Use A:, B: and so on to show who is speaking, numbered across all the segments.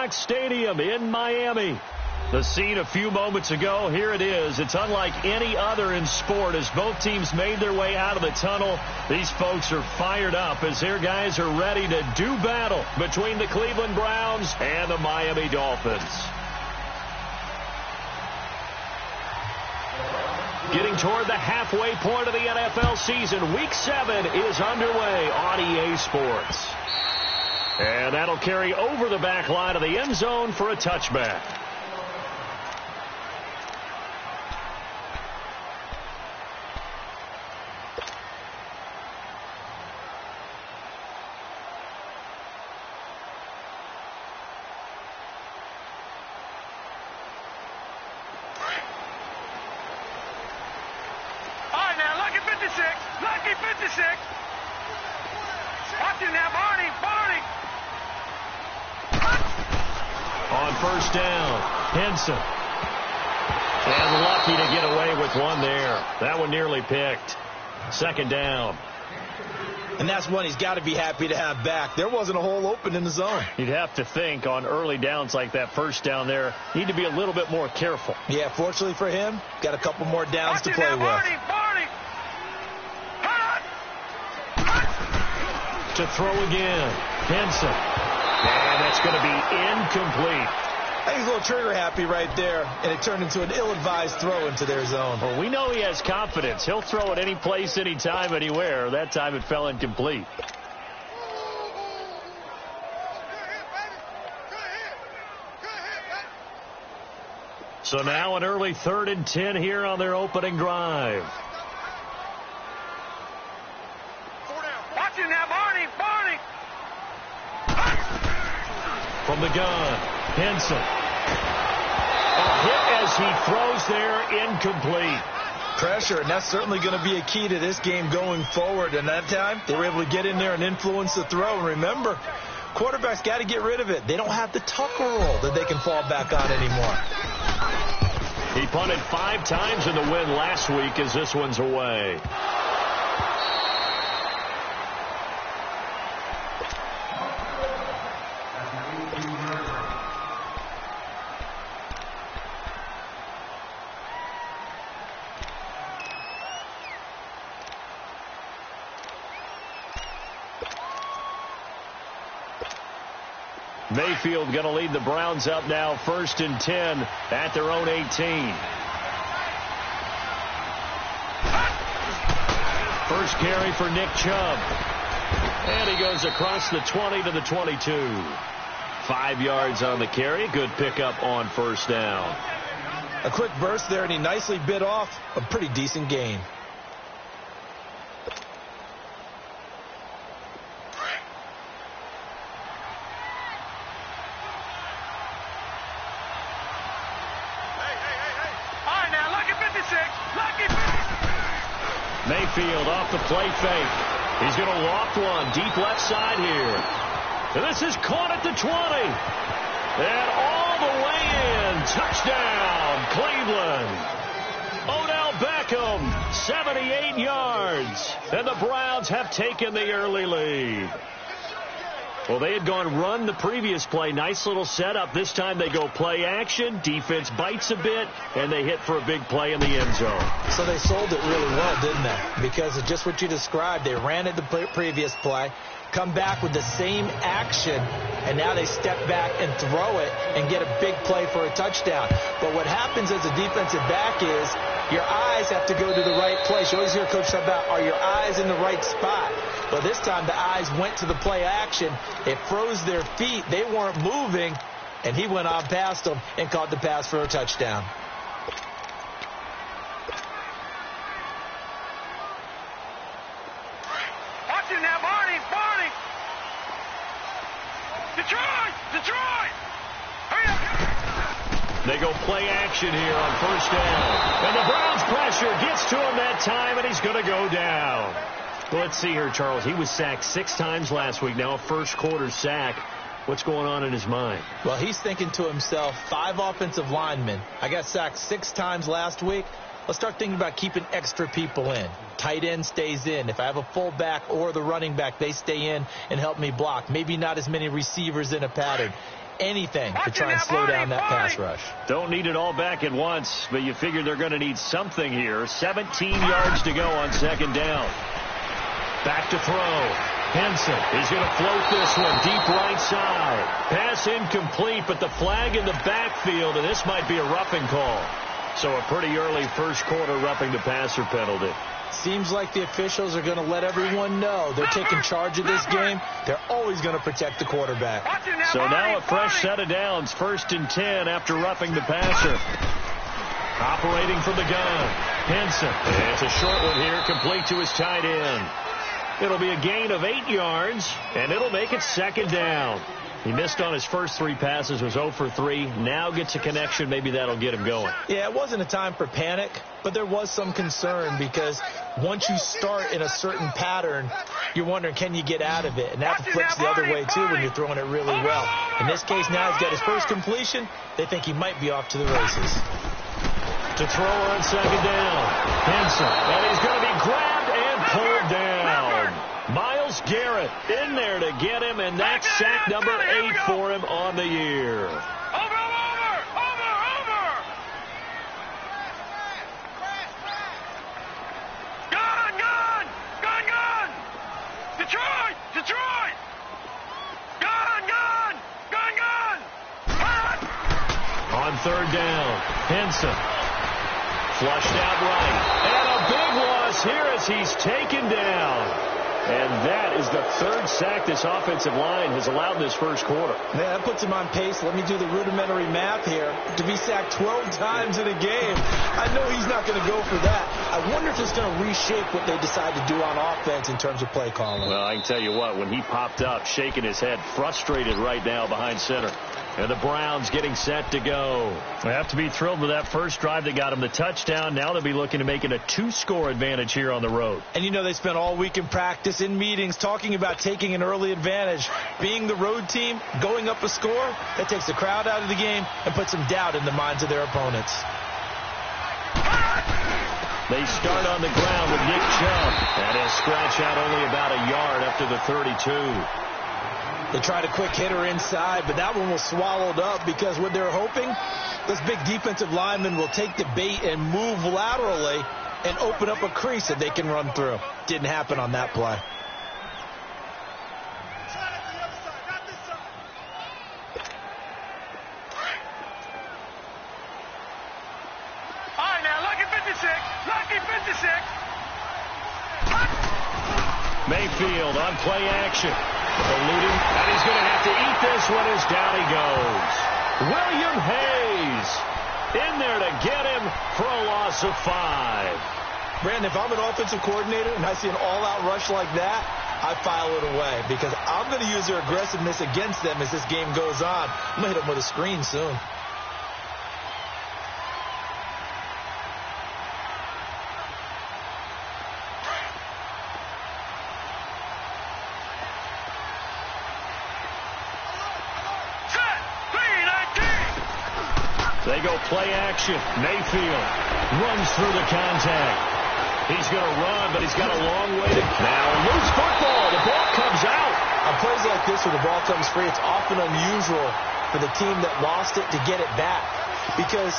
A: Bluedogs Stadium in Miami. The scene a few moments ago, here it is. It's unlike any other in sport as both teams made their way out of the tunnel. These folks are fired up as their guys are ready to do battle between the Cleveland Browns and the Miami Dolphins. Getting toward the halfway point of the NFL season, Week 7 is underway on EA Sports. And that'll carry over the back line of the end zone for a touchback.
B: Lucky 56. Watching now, Barney.
A: On first down, Henson. And lucky to get away with one there. That one nearly picked. Second down.
C: And that's one he's got to be happy to have back. There wasn't a hole open in the zone.
A: You'd have to think on early downs like that first down there, need to be a little bit more careful.
C: Yeah, fortunately for him, got a couple more downs to play with.
B: Barney.
A: To throw again, Henson. And that's going to be incomplete.
C: I think he's a little trigger happy right there, and it turned into an ill-advised throw into their zone.
A: Well, we know he has confidence. He'll throw it any place, anytime, anywhere. That time it fell incomplete. So now an early 3rd and 10 here on their opening drive.
B: Watching now, Barney.
A: From the gun, Henson. A hit as he throws there, incomplete.
C: Pressure, and that's certainly going to be a key to this game going forward. And that time, they were able to get in there and influence the throw. And remember, quarterbacks got to get rid of it. They don't have the Tucker roll that they can fall back on anymore.
A: He punted 5 times in the win last week as this one's away. Mayfield going to lead the Browns up now, 1st and 10 at their own 18. First carry for Nick Chubb. And he goes across the 20 to the 22. 5 yards on the carry. Good pickup on first down.
C: A quick burst there, and he nicely bit off a pretty decent gain.
A: Mayfield off the play fake. He's going to loft one deep left side here. And this is caught at the 20. And all the way in. Touchdown, Cleveland. Odell Beckham, 78 yards. And the Browns have taken the early lead. Well, they had gone run the previous play. Nice little setup. This time they go play action. Defense bites a bit, and they hit for a big play in the end zone.
C: So they sold it really well, didn't they? Because of just what you described. They ran it the previous play, come back with the same action, and now they step back and throw it and get a big play for a touchdown. But what happens as a defensive back is your eyes have to go to the right place. You always hear Coach talk about, are your eyes in the right spot? Well, this time the eyes went to the play action. It froze their feet. They weren't moving, and he went on past them and caught the pass for a touchdown.
B: Watching now, Barney. Detroit. Hurry up.
A: They go play action here on first down. And the Browns pressure gets to him that time, and he's going to go down. Well, let's see here, Charles. He was sacked 6 times last week. Now a first quarter sack. What's going on in his mind?
C: Well, he's thinking to himself, 5 offensive linemen. I got sacked 6 times last week. Let's start thinking about keeping extra people in. Tight end stays in. If I have a fullback or the running back, they stay in and help me block. Maybe not as many receivers in a pattern. anything to try and slow down that pass rush.
A: Don't need it all back at once, but you figure they're going to need something here. 17 yards to go on second down. Back to throw. Henson is going to float this one deep right side. Pass incomplete, but the flag in the backfield, and this might be a roughing call. So a pretty early first quarter roughing the passer penalty.
C: Seems like the officials are going to let everyone know they're taking charge of this game. They're always going to protect the quarterback.
A: So now a fresh set of downs, 1st and 10 after roughing the passer. Operating from the gun. Henson. It's a short one here, complete to his tight end. It'll be a gain of 8 yards, and it'll make it second down. He missed on his first 3 passes, was 0 for 3. Now gets a connection. Maybe that'll get him going.
C: Yeah, it wasn't a time for panic, but there was some concern because once you start in a certain pattern, you're wondering, can you get out of it? And that flips the other way, too, when you're throwing it really well. In this case, now he's got his first completion. They think he might be off to the races.
A: To throw on second down. Henson. And he's going to be grabbed and pulled down. Myles Garrett in there to get him, and that's sack number 8 for him on the year.
B: Over! Gun! Detroit! Gun!
A: On third down, Henson. Flushed out right. And a big loss here as he's taken down. And that is the 3rd sack this offensive line has allowed this first quarter.
C: Man, that puts him on pace. Let me do the rudimentary math here. To be sacked 12 times in a game, I know he's not going to go for that. I wonder if it's going to reshape what they decide to do on offense in terms of play calling.
A: Well, I can tell you what, when he popped up, shaking his head, frustrated right now behind center. And the Browns getting set to go. They have to be thrilled with that first drive that got them the touchdown. Now they'll be looking to make it a 2-score advantage here on the road.
C: And you know they spent all week in practice, in meetings, talking about taking an early advantage. Being the road team, going up a score, that takes the crowd out of the game and puts some doubt in the minds of their opponents.
A: They start on the ground with Nick Chubb. And he'll scratch out only about a yard after the 32.
C: They tried a quick hitter inside, but that one was swallowed up because what they're hoping, this big defensive lineman will take the bait and move laterally and open up a crease that they can run through. Didn't happen on that play.
B: All right, now, lucky 56.
A: Mayfield on play action. Eluding, and he's going to have to eat this one as down he goes. William Hayes in there to get him for a loss of 5.
C: Brandon, if I'm an offensive coordinator and I see an all-out rush like that, I file it away because I'm going to use their aggressiveness against them as this game goes on. I'm going to hit them with a screen soon.
A: They go play action. Mayfield runs through the contact. He's going to run, but he's got a long way to go. Now, loose football. The ball comes out.
C: On plays like this where the ball comes free, it's often unusual for the team that lost it to get it back because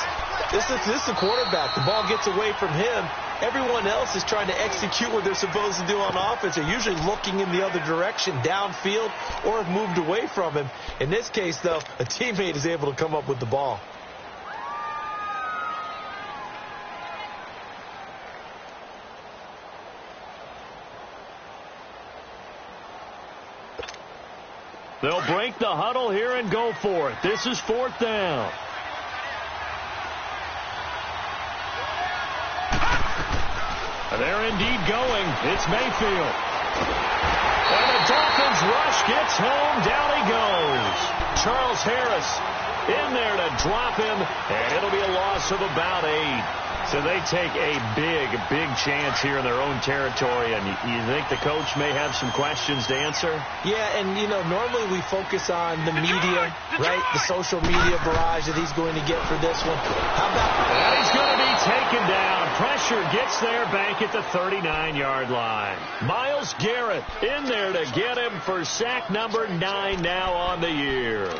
C: this is the quarterback. The ball gets away from him. Everyone else is trying to execute what they're supposed to do on offense. They're usually looking in the other direction, downfield, or have moved away from him. In this case, though, a teammate is able to come up with the ball.
A: They'll break the huddle here and go for it. This is 4th down. They're indeed going. It's Mayfield. And the Dolphins rush gets home. Down he goes. Charles Harris in there to drop him. And it'll be a loss of about 8. So they take a big chance here in their own territory. And you think the coach may have some questions to answer?
C: Yeah, and, you know, normally we focus on the media, right? The social media barrage that he's going to get for this one. How about...
A: And he's going to be taken down. Pressure gets there back at the 39-yard line. Myles Garrett in there to get him for sack number 9 now on the year.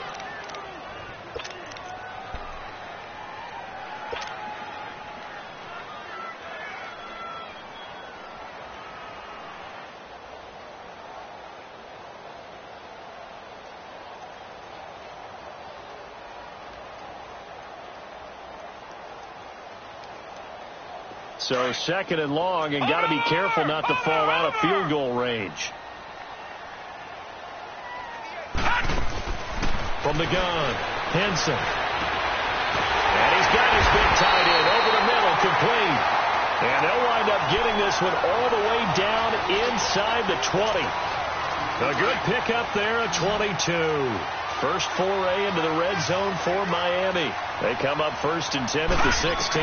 A: So second and long, and got to be careful not to fall out of field goal range. From the gun, Henson. And he's got his big tight end over the middle, complete. And they'll wind up getting this one all the way down inside the 20. A good pickup there at 22. First foray into the red zone for Miami. They come up 1st and 10 at the 16.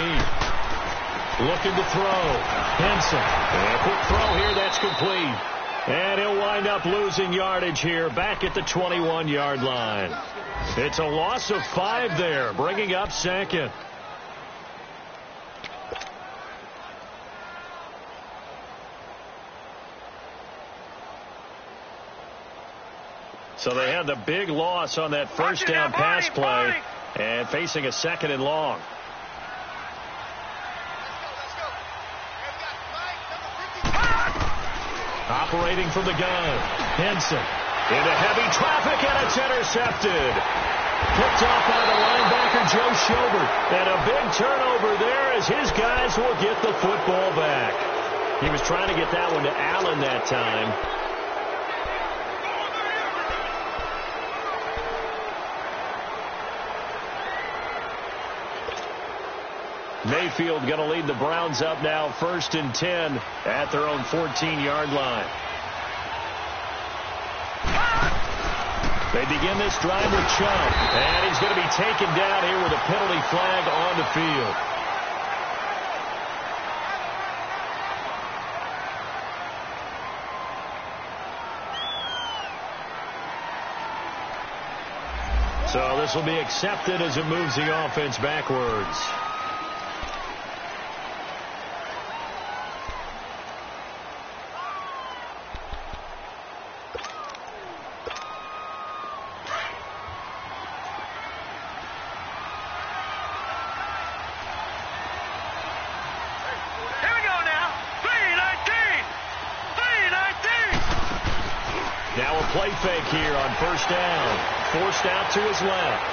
A: Looking to throw. Henson. And a quick throw here. That's complete. And he'll wind up losing yardage here back at the 21-yard line. It's a loss of 5 there, bringing up second. So they had the big loss on that first down pass play and facing a second and long. Operating from the gun, Henson into heavy traffic, and it's intercepted. Picked off by the linebacker, Joe Schobert. And a big turnover there as his guys will get the football back. He was trying to get that one to Allen that time. Mayfield going to lead the Browns up now 1st and 10 at their own 14-yard line. They begin this drive with Chubb, and he's going to be taken down here with a penalty flag on the field. So this will be accepted as it moves the offense backwards. Play fake here on first down. Forced out to his left.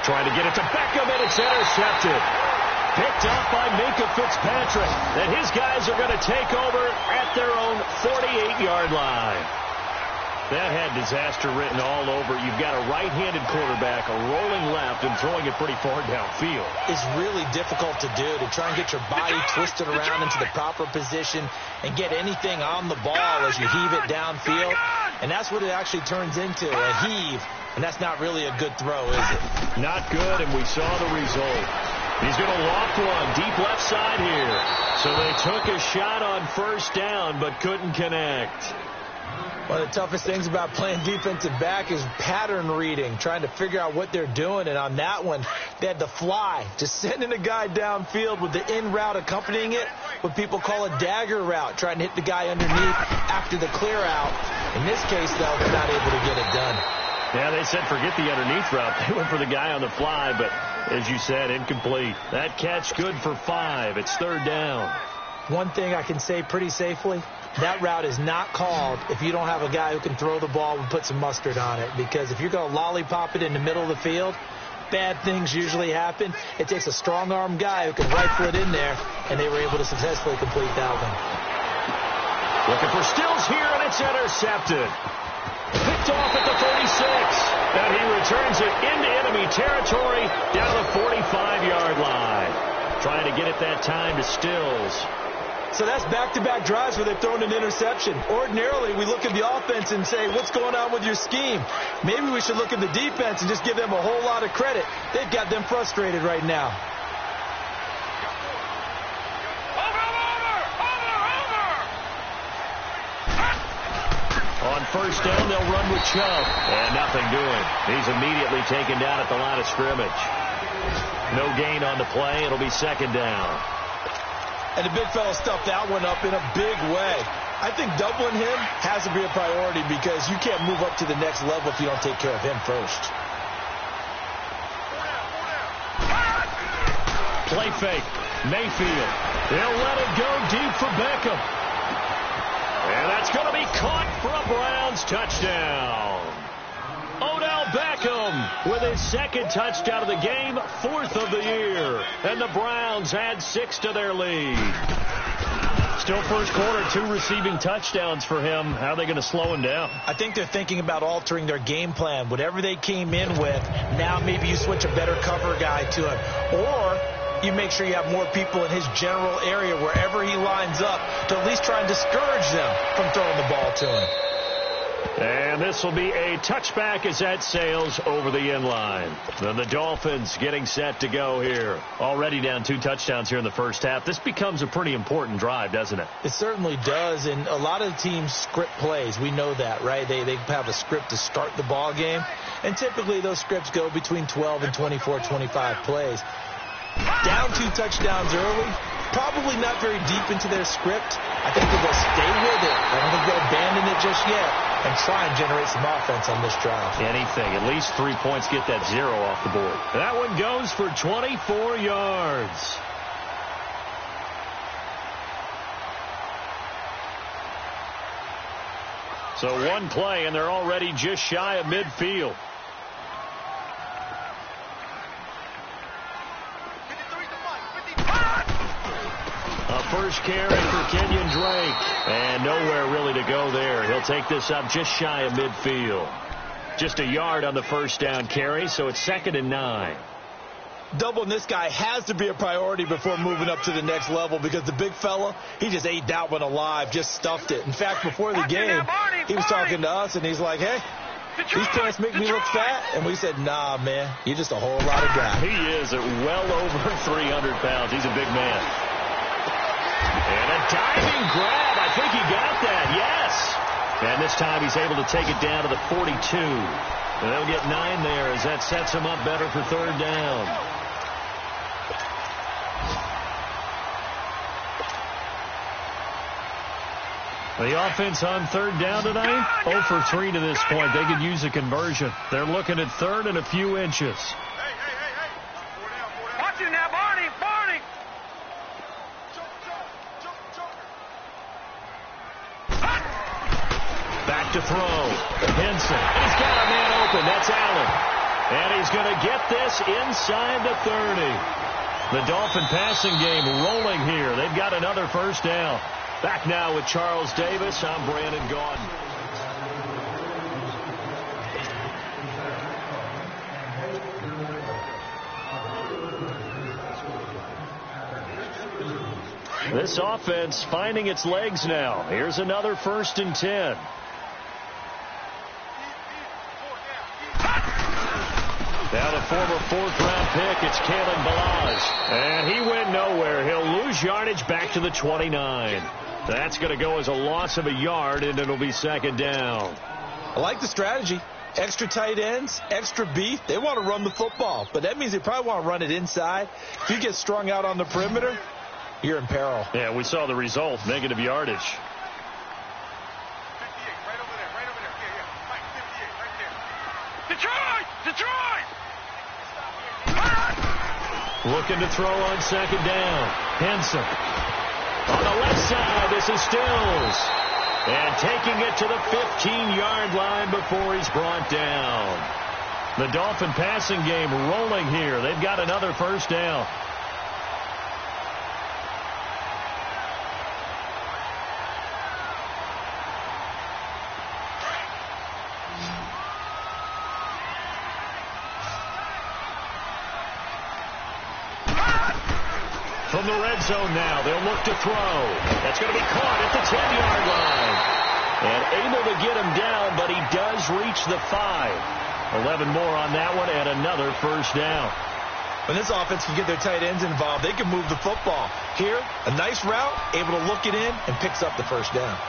A: Trying to get it to Beckham, and it's intercepted. Picked up by Minka Fitzpatrick. And his guys are going to take over at their own 48-yard line. That had disaster written all over. You've got a right-handed quarterback, a rolling left, and throwing it pretty far downfield.
C: It's really difficult to do, to try and get your body twisted around into the proper position and get anything on the ball as you heave it downfield. And that's what it actually turns into, a heave. And that's not really a good throw, is it?
A: Not good, and we saw the result. He's going to loft one deep left side here. So they took a shot on first down, but couldn't connect.
C: One of the toughest things about playing defensive back is pattern reading, trying to figure out what they're doing. And on that one, they had to fly, just sending a guy downfield with the in route accompanying it, what people call a dagger route, trying to hit the guy underneath after the clear out. In this case, though, they're not able to get it done.
A: Yeah, they said forget the underneath route. They went for the guy on the fly, but as you said, incomplete. That catch good for 5. It's third down.
C: One thing I can say pretty safely, that route is not called if you don't have a guy who can throw the ball and put some mustard on it. Because if you're going to lollipop it in the middle of the field, bad things usually happen. It takes a strong-arm guy who can rifle it in there, and they were able to successfully complete that one.
A: Looking for Stills here, and it's intercepted. Picked off at the 36. And he returns it into enemy territory down the 45-yard line. Trying to get it that time to Stills.
C: So that's back-to-back drives where they've thrown an interception. Ordinarily, we look at the offense and say, what's going on with your scheme? Maybe we should look at the defense and just give them a whole lot of credit. They've got them frustrated right now.
A: On first down, they'll run with Chubb. And nothing doing. He's immediately taken down at the line of scrimmage. No gain on the play. It'll be second down.
C: And the big fella stuffed that one up in a big way. I think doubling him has to be a priority because you can't move up to the next level if you don't take care of him first.
A: Play fake. Mayfield. They'll let it go deep for Beckham. And that's going to be caught for a Browns touchdown. Odell Beckham with his second touchdown of the game, fourth of the year. And the Browns add 6 to their lead. Still first quarter, 2 receiving touchdowns for him. How are they going to slow him down?
C: I think they're thinking about altering their game plan. Whatever they came in with, now maybe you switch a better cover guy to him. Or you make sure you have more people in his general area wherever he lines up to at least try and discourage them from throwing the ball to him.
A: And this will be a touchback as that sails over the end line. Then the Dolphins getting set to go here. Already down 2 touchdowns here in the first half. This becomes a pretty important drive, doesn't it?
C: It certainly does, and a lot of the teams script plays. We know that, right? They have a script to start the ball game, and typically those scripts go between 12 and 24, 25 plays. Down 2 touchdowns early, probably not very deep into their script. I think that they'll stay with it. I don't think they'll abandon it just yet and try and generate some offense on this drive.
A: Anything. At least 3 points, get that 0 off the board. That one goes for 24 yards. So 1 play, and they're already just shy of midfield. First carry for Kenyon Drake. And nowhere really to go there. He'll take this up just shy of midfield. Just a yard on the first down carry, so it's 2nd and 9.
C: Doubling this guy has to be a priority before moving up to the next level because the big fella, he just ate that one alive, just stuffed it. In fact, before the game, he was talking to us, and he's like, hey, these pants make me look fat. And we said, nah, man, you're just a whole lot of guy.
A: He is at well over 300 pounds. He's a big man. And a diving grab. I think he got that. Yes. And this time he's able to take it down to the 42. And they'll get 9 there as that sets him up better for 3rd down. The offense on 3rd down tonight, 0 for 3 to this point. They could use a conversion. They're looking at 3rd and a few inches.
B: Hey. Watch it now, Barney.
A: Back to throw. Henson. He's got a man open. That's Allen. And he's going to get this inside the 30. The Dolphin passing game rolling here. They've got another first down. Back now with Charles Davis. I'm Brandon Gaudin. This offense finding its legs now. Here's another 1st and 10. Now the former 4th-round pick, it's Kalen Balazs. And he went nowhere. He'll lose yardage back to the 29. That's going to go as a loss of a yard, and it'll be 2nd down.
C: I like the strategy. Extra tight ends, extra beef. They want to run the football, but that means they probably want to run it inside. If you get strung out on the perimeter, you're in peril.
A: Yeah, we saw the result, negative yardage.
B: 58, right over there. Yeah. Mike, 58, right there. Detroit!
A: Looking to throw on 2nd down. Henson. On the left side, this is Stills. And taking it to the 15-yard line before he's brought down. The Dolphin passing game rolling here. They've got another first down. From the red zone now, they'll look to throw. That's going to be caught at the 10-yard line. And able to get him down, but he does reach the 5. 11 more on that one and another first down.
C: When this offense can get their tight ends involved, they can move the football. Here, a nice route, able to look it in, and picks up the first down.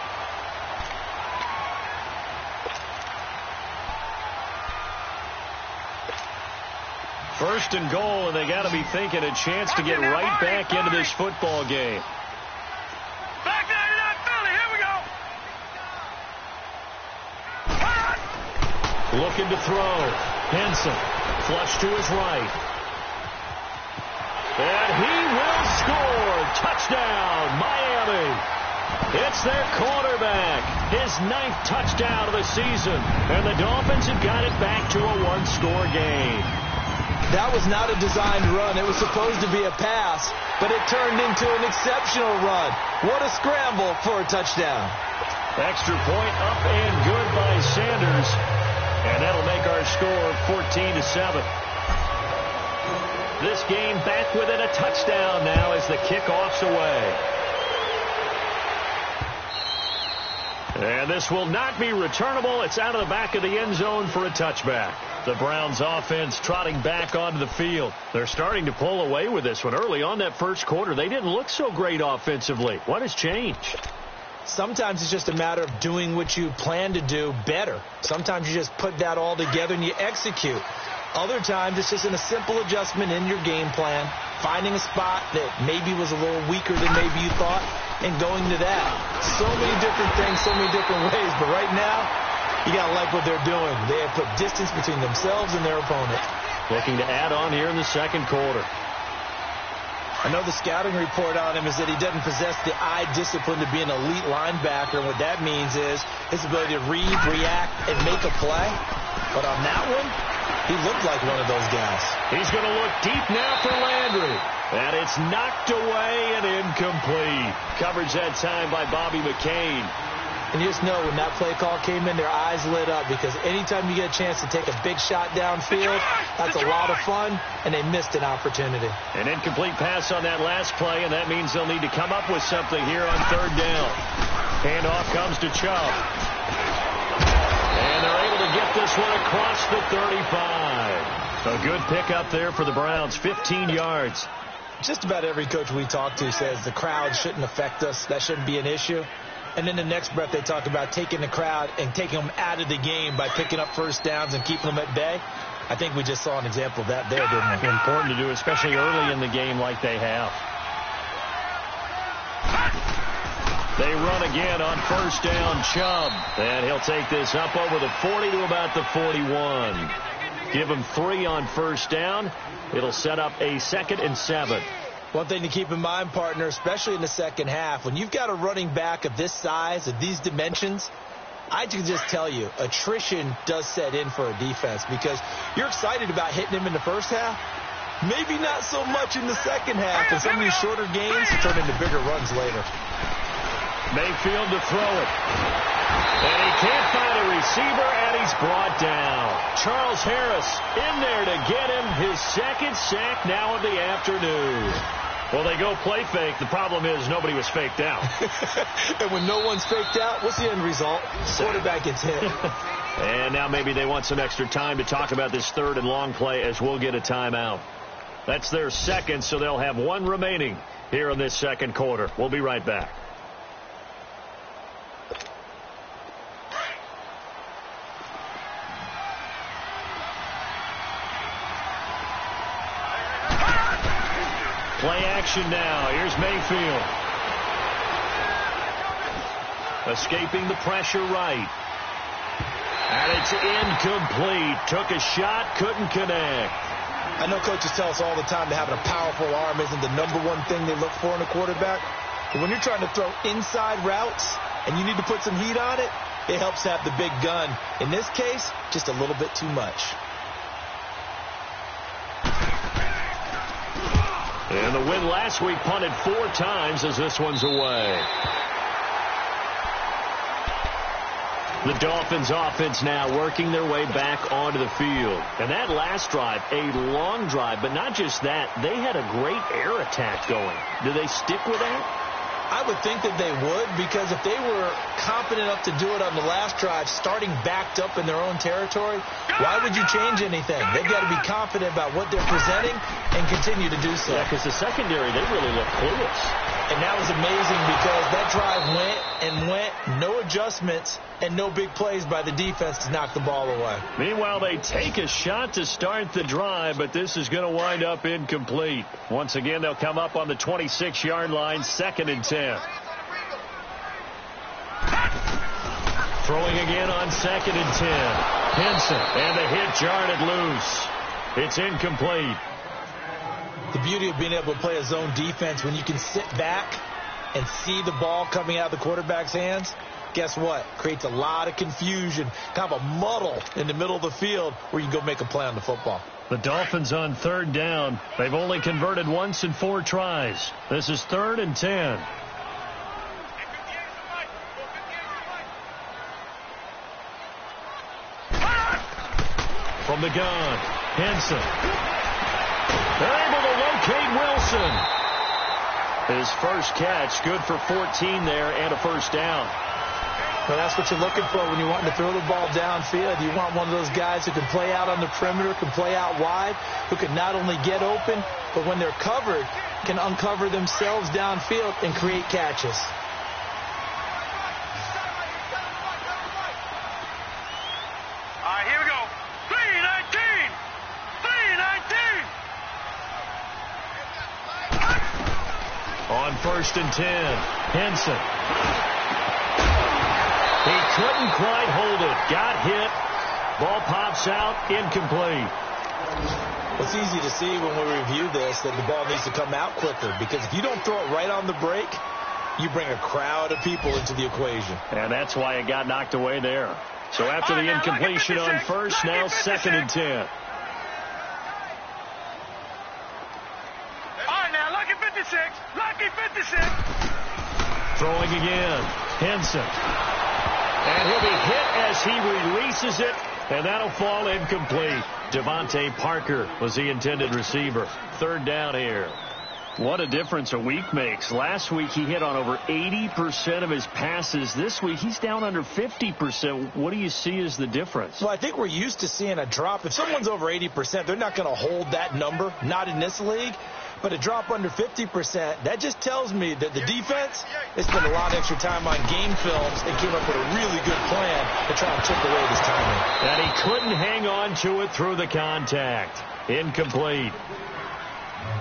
A: First and goal, and they got to be thinking a chance to get right back into this football game.
B: Back there, not Philly. Here we go.
A: Looking to throw. Henson. Flush to his right. And he will score. Touchdown, Miami. It's their quarterback. His 9th touchdown of the season. And the Dolphins have got it back to a one-score game.
C: That was not a designed run. It was supposed to be a pass, but it turned into an exceptional run. What a scramble for a touchdown.
A: Extra point up and good by Sanders. And that'll make our score 14-7. This game back within a touchdown now as the kickoff's away. And this will not be returnable. It's out of the back of the end zone for a touchback. The Browns offense trotting back onto the field. They're starting to pull away with this one. Early on that first quarter, they didn't look so great offensively. What has changed?
C: Sometimes it's just a matter of doing what you plan to do better. Sometimes you just put that all together and you execute. Other times it's just a simple adjustment in your game plan, finding a spot that maybe was a little weaker than maybe you thought, and going to that. So many different things, so many different ways. But right now, you got to like what they're doing. They have put distance between themselves and their opponent.
A: Looking to add on here in the second quarter.
C: I know the scouting report on him is that he doesn't possess the eye discipline to be an elite linebacker. What that means is his ability to read, react, and make a play. But on that one, he looked like one of those guys.
A: He's going to look deep now for Landry. And it's knocked away and incomplete. Coverage that time by Bobby McCain.
C: And you just know when that play call came in, their eyes lit up, because anytime you get a chance to take a big shot downfield, that's a lot of fun, and they missed an opportunity.
A: An incomplete pass on that last play, and that means they'll need to come up with something here on third down. Handoff comes to Chubb. And they're able to get this one across the 35. A good pickup there for the Browns, 15 yards.
C: Just about every coach we talk to says the crowd shouldn't affect us. That shouldn't be an issue. And then the next breath they talk about taking the crowd and taking them out of the game by picking up first downs and keeping them at bay. I think we just saw an example of that there, didn't we?
A: Important to do, especially early in the game like they have. They run again on first down, Chubb. And he'll take this up over the 40 to about the 41. Give him 3 on first down. It'll set up a 2nd and 7.
C: One thing to keep in mind, partner, especially in the second half, when you've got a running back of this size, of these dimensions, I can just tell you, attrition does set in for a defense, because you're excited about hitting him in the first half. Maybe not so much in the second half, and some of these shorter games turn into bigger runs later.
A: Mayfield to throw it. And he can't find a receiver, and he's brought down. Charles Harris in there to get him his 2nd sack now of the afternoon. Well, they go play fake. The problem is nobody was faked out.
C: And when no one's faked out, what's the end result? Quarterback gets hit.
A: And now maybe they want some extra time to talk about this 3rd and long play, as we'll get a timeout. That's their 2nd, so they'll have 1 remaining here in this second quarter. We'll be right back. Play action now. Here's Mayfield. Escaping the pressure right. And it's incomplete. Took a shot, couldn't connect.
C: I know coaches tell us all the time that having a powerful arm isn't the #1 thing they look for in a quarterback. But when you're trying to throw inside routes and you need to put some heat on it, it helps to have the big gun. In this case, just a little bit too much.
A: And the win last week punted 4 times as this one's away. The Dolphins offense now working their way back onto the field. And that last drive, a long drive, but not just that, they had a great air attack going. Do they stick with that?
C: I would think that they would, because if they were confident enough to do it on the last drive, starting backed up in their own territory, why would you change anything? They've got to be confident about what they're presenting and continue to do so.
A: Yeah, because the secondary, they really look clueless.
C: And that was amazing, because that drive went, no adjustments, and no big plays by the defense to knock the ball away.
A: Meanwhile, they take a shot to start the drive, but this is going to wind up incomplete. Once again, they'll come up on the 26-yard line, 2nd and 10. Throwing again on 2nd and 10. Henson, and the hit jarred it loose. It's incomplete.
C: The beauty of being able to play a zone defense when you can sit back and see the ball coming out of the quarterback's hands, guess what? Creates a lot of confusion, kind of a muddle in the middle of the field where you can go make a play on the football.
A: The Dolphins on third down. They've only converted once in 4 tries. This is 3rd and 10. From the gun, Henson. They're able to locate Wilson. His first catch, good for 14 there and a first down.
C: Well, that's what you're looking for when you want to throw the ball downfield. You want one of those guys who can play out on the perimeter, can play out wide, who can not only get open, but when they're covered, can uncover themselves downfield and create catches.
B: All right, here we go. 3-19. 3-19.
A: On 1st and 10, Henson. He couldn't quite hold it. Got hit. Ball pops out. Incomplete.
C: It's easy to see when we review this that the ball needs to come out quicker, because if you don't throw it right on the break, you bring a crowd of people into the equation.
A: And that's why it got knocked away there. So after the incompletion on first, now 2nd and 10.
B: All right, now, lucky 56. Lucky 56.
A: Throwing again. Henson. And he'll be hit as he releases it, and that'll fall incomplete. Devontae Parker was the intended receiver. 3rd down here. What a difference a week makes. Last week he hit on over 80% of his passes. This week he's down under 50%. What do you see as the difference?
C: Well, I think we're used to seeing a drop. If someone's over 80%, they're not going to hold that number, not in this league. But a drop under 50%, that just tells me that the defense has spent a lot of extra time on game films and came up with a really good plan to try and chip away this timing.
A: And he couldn't hang on to it through the contact. Incomplete.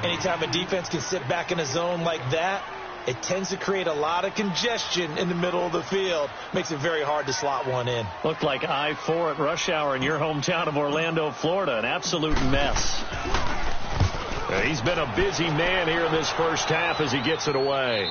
C: Anytime a defense can sit back in a zone like that, it tends to create a lot of congestion in the middle of the field. Makes it very hard to slot one in.
A: Looked like I-4 at rush hour in your hometown of Orlando, Florida. An absolute mess. He's been a busy man here in this first half as he gets it away.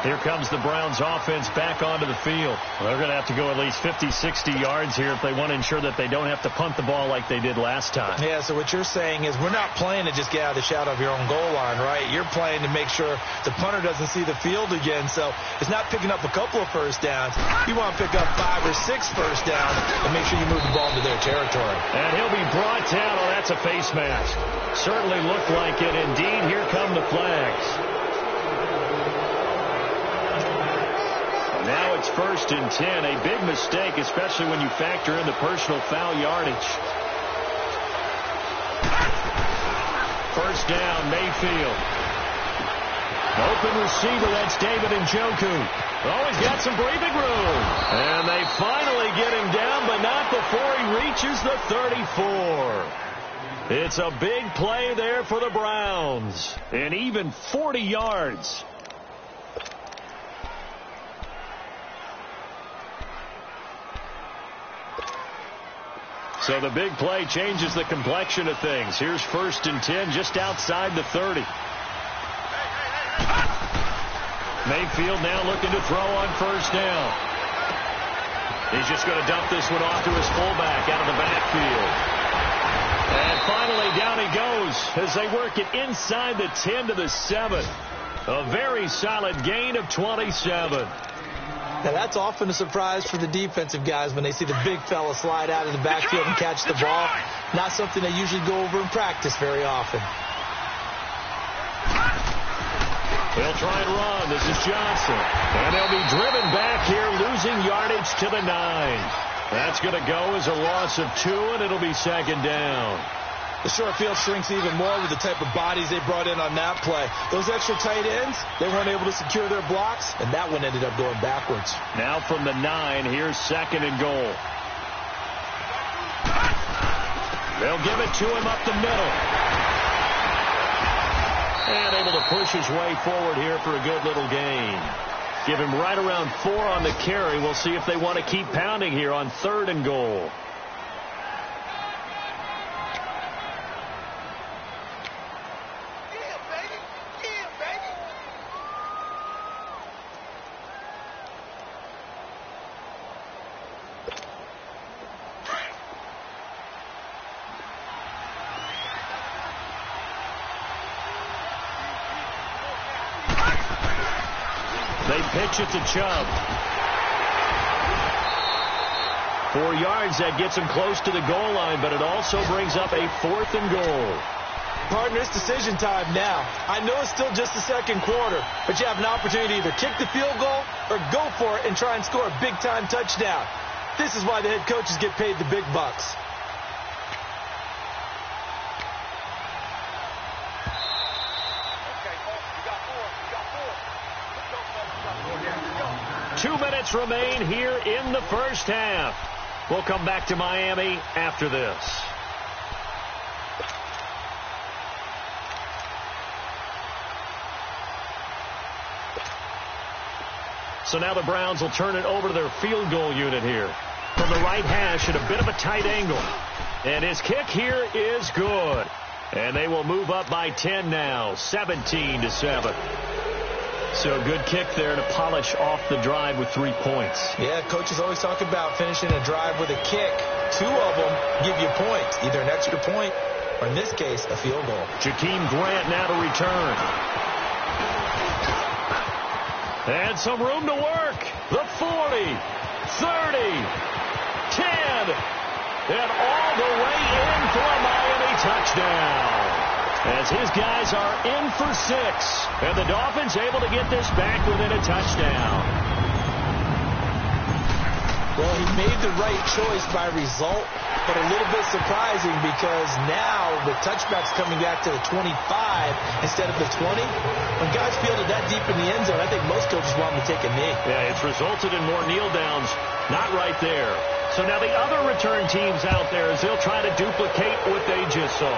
A: Here comes the Browns offense back onto the field. Well, they're going to have to go at least 50, 60 yards here if they want to ensure that they don't have to punt the ball like they did last time.
C: Yeah, so what you're saying is we're not playing to just get out of the shadow of your own goal line, right? You're playing to make sure the punter doesn't see the field again. So it's not picking up a couple of first downs. You want to pick up 5 or 6 first downs and make sure you move the ball into their territory.
A: And he'll be brought down. Oh, that's a face mask. Certainly looked like it. Indeed, here come the flags. Now it's 1st and 10. A big mistake, especially when you factor in the personal foul yardage. First down, Mayfield. Open receiver, that's David Njoku. Oh, he's got some breathing room. And they finally get him down, but not before he reaches the 34. It's a big play there for the Browns. And even 40 yards. So the big play changes the complexion of things. Here's 1st and 10 just outside the 30. Mayfield now looking to throw on first down. He's just going to dump this one off to his fullback out of the backfield. And finally down he goes as they work it inside the 10 to the 7. A very solid gain of 27.
C: Now, that's often a surprise for the defensive guys when they see the big fella slide out of the backfield and catch the ball. Not something they usually go over in practice very often.
A: They'll try and run. This is Johnson. And they'll be driven back here, losing yardage to the 9. That's going to go as a loss of 2, and it'll be 2nd down.
C: The short field shrinks even more with the type of bodies they brought in on that play. Those extra tight ends, they weren't able to secure their blocks, and that one ended up going backwards.
A: Now from the 9, here's 2nd and goal. They'll give it to him up the middle. And able to push his way forward here for a good little gain. Give him right around 4 on the carry. We'll see if they want to keep pounding here on 3rd and goal. pitch it to Chubb. 4 yards, that gets him close to the goal line, but it also brings up a 4th and goal.
C: Partner, it's decision time now. I know it's still just the second quarter, but you have an opportunity to either kick the field goal or go for it and try and score a big-time touchdown. This is why the head coaches get paid the big bucks.
B: Okay, you got 4.
A: 2 minutes remain here in the first half. We'll come back to Miami after this. So now the Browns will turn it over to their field goal unit here. From the right hash at a bit of a tight angle. And his kick here is good. And they will move up by 10 now, 17-7. So a good kick there to polish off the drive with 3 points.
C: Yeah, coaches always talk about finishing a drive with a kick. 2 of them give you points, either an extra point or, in this case, a field goal.
A: Jakeem Grant now to return. And some room to work. The 40, 30, 10, and all the way in for a Miami touchdown. As his guys are in for 6. And the Dolphins able to get this back within a touchdown.
C: Well, he made the right choice by result, but a little bit surprising because now the touchback's coming back to the 25 instead of the 20. When guys field it that deep in the end zone, I think most coaches want them to take a knee.
A: Yeah, it's resulted in more kneel downs. Not right there. So now the other return teams out there as they'll try to duplicate what they just saw.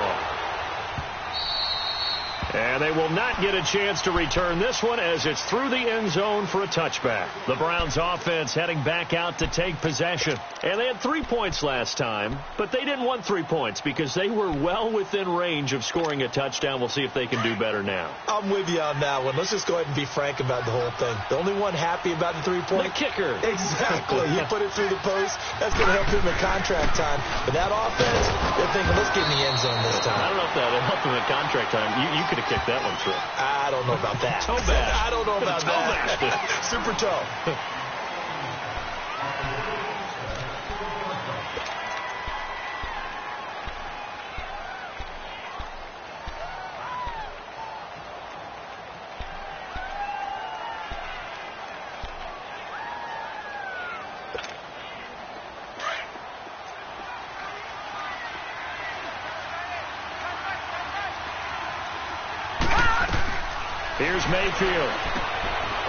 A: And they will not get a chance to return this one as it's through the end zone for a touchback. The Browns offense heading back out to take possession. And they had 3 points last time, but they didn't want 3 points because they were well within range of scoring a touchdown. We'll see if they can do better now.
C: I'm with you on that one. Let's just go ahead and be frank about the whole thing. The only one happy about the 3-point?
A: The kicker.
C: Exactly. He put it through the post. That's going to help him in contract time. But that offense, they're thinking, let's get in the end zone this time.
A: I don't know if that helped him in contract time. You could have kicked that one through.
C: I don't know about that.
A: Toe bash.
C: I don't know about that. Super toe.
A: Here's Mayfield.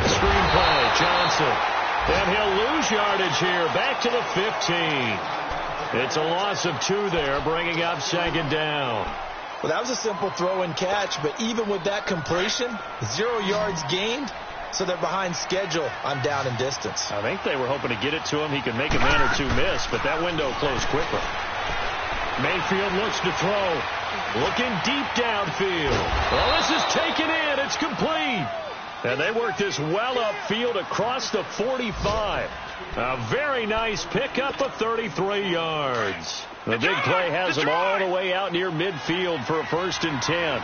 A: Screenplay, Johnson. And he'll lose yardage here. Back to the 15. It's a loss of 2 there, bringing up 2nd down.
C: Well, that was a simple throw and catch, but even with that completion, 0 yards gained, so they're behind schedule on down and distance.
A: I think they were hoping to get it to him. He could make a man or 2 miss, but that window closed quickly. Mayfield looks to throw. Looking deep downfield. Well, this is taken in. It's complete. And they work this well upfield across the 45. A very nice pickup of 33 yards. The big play has them all the way out near midfield for a 1st and 10.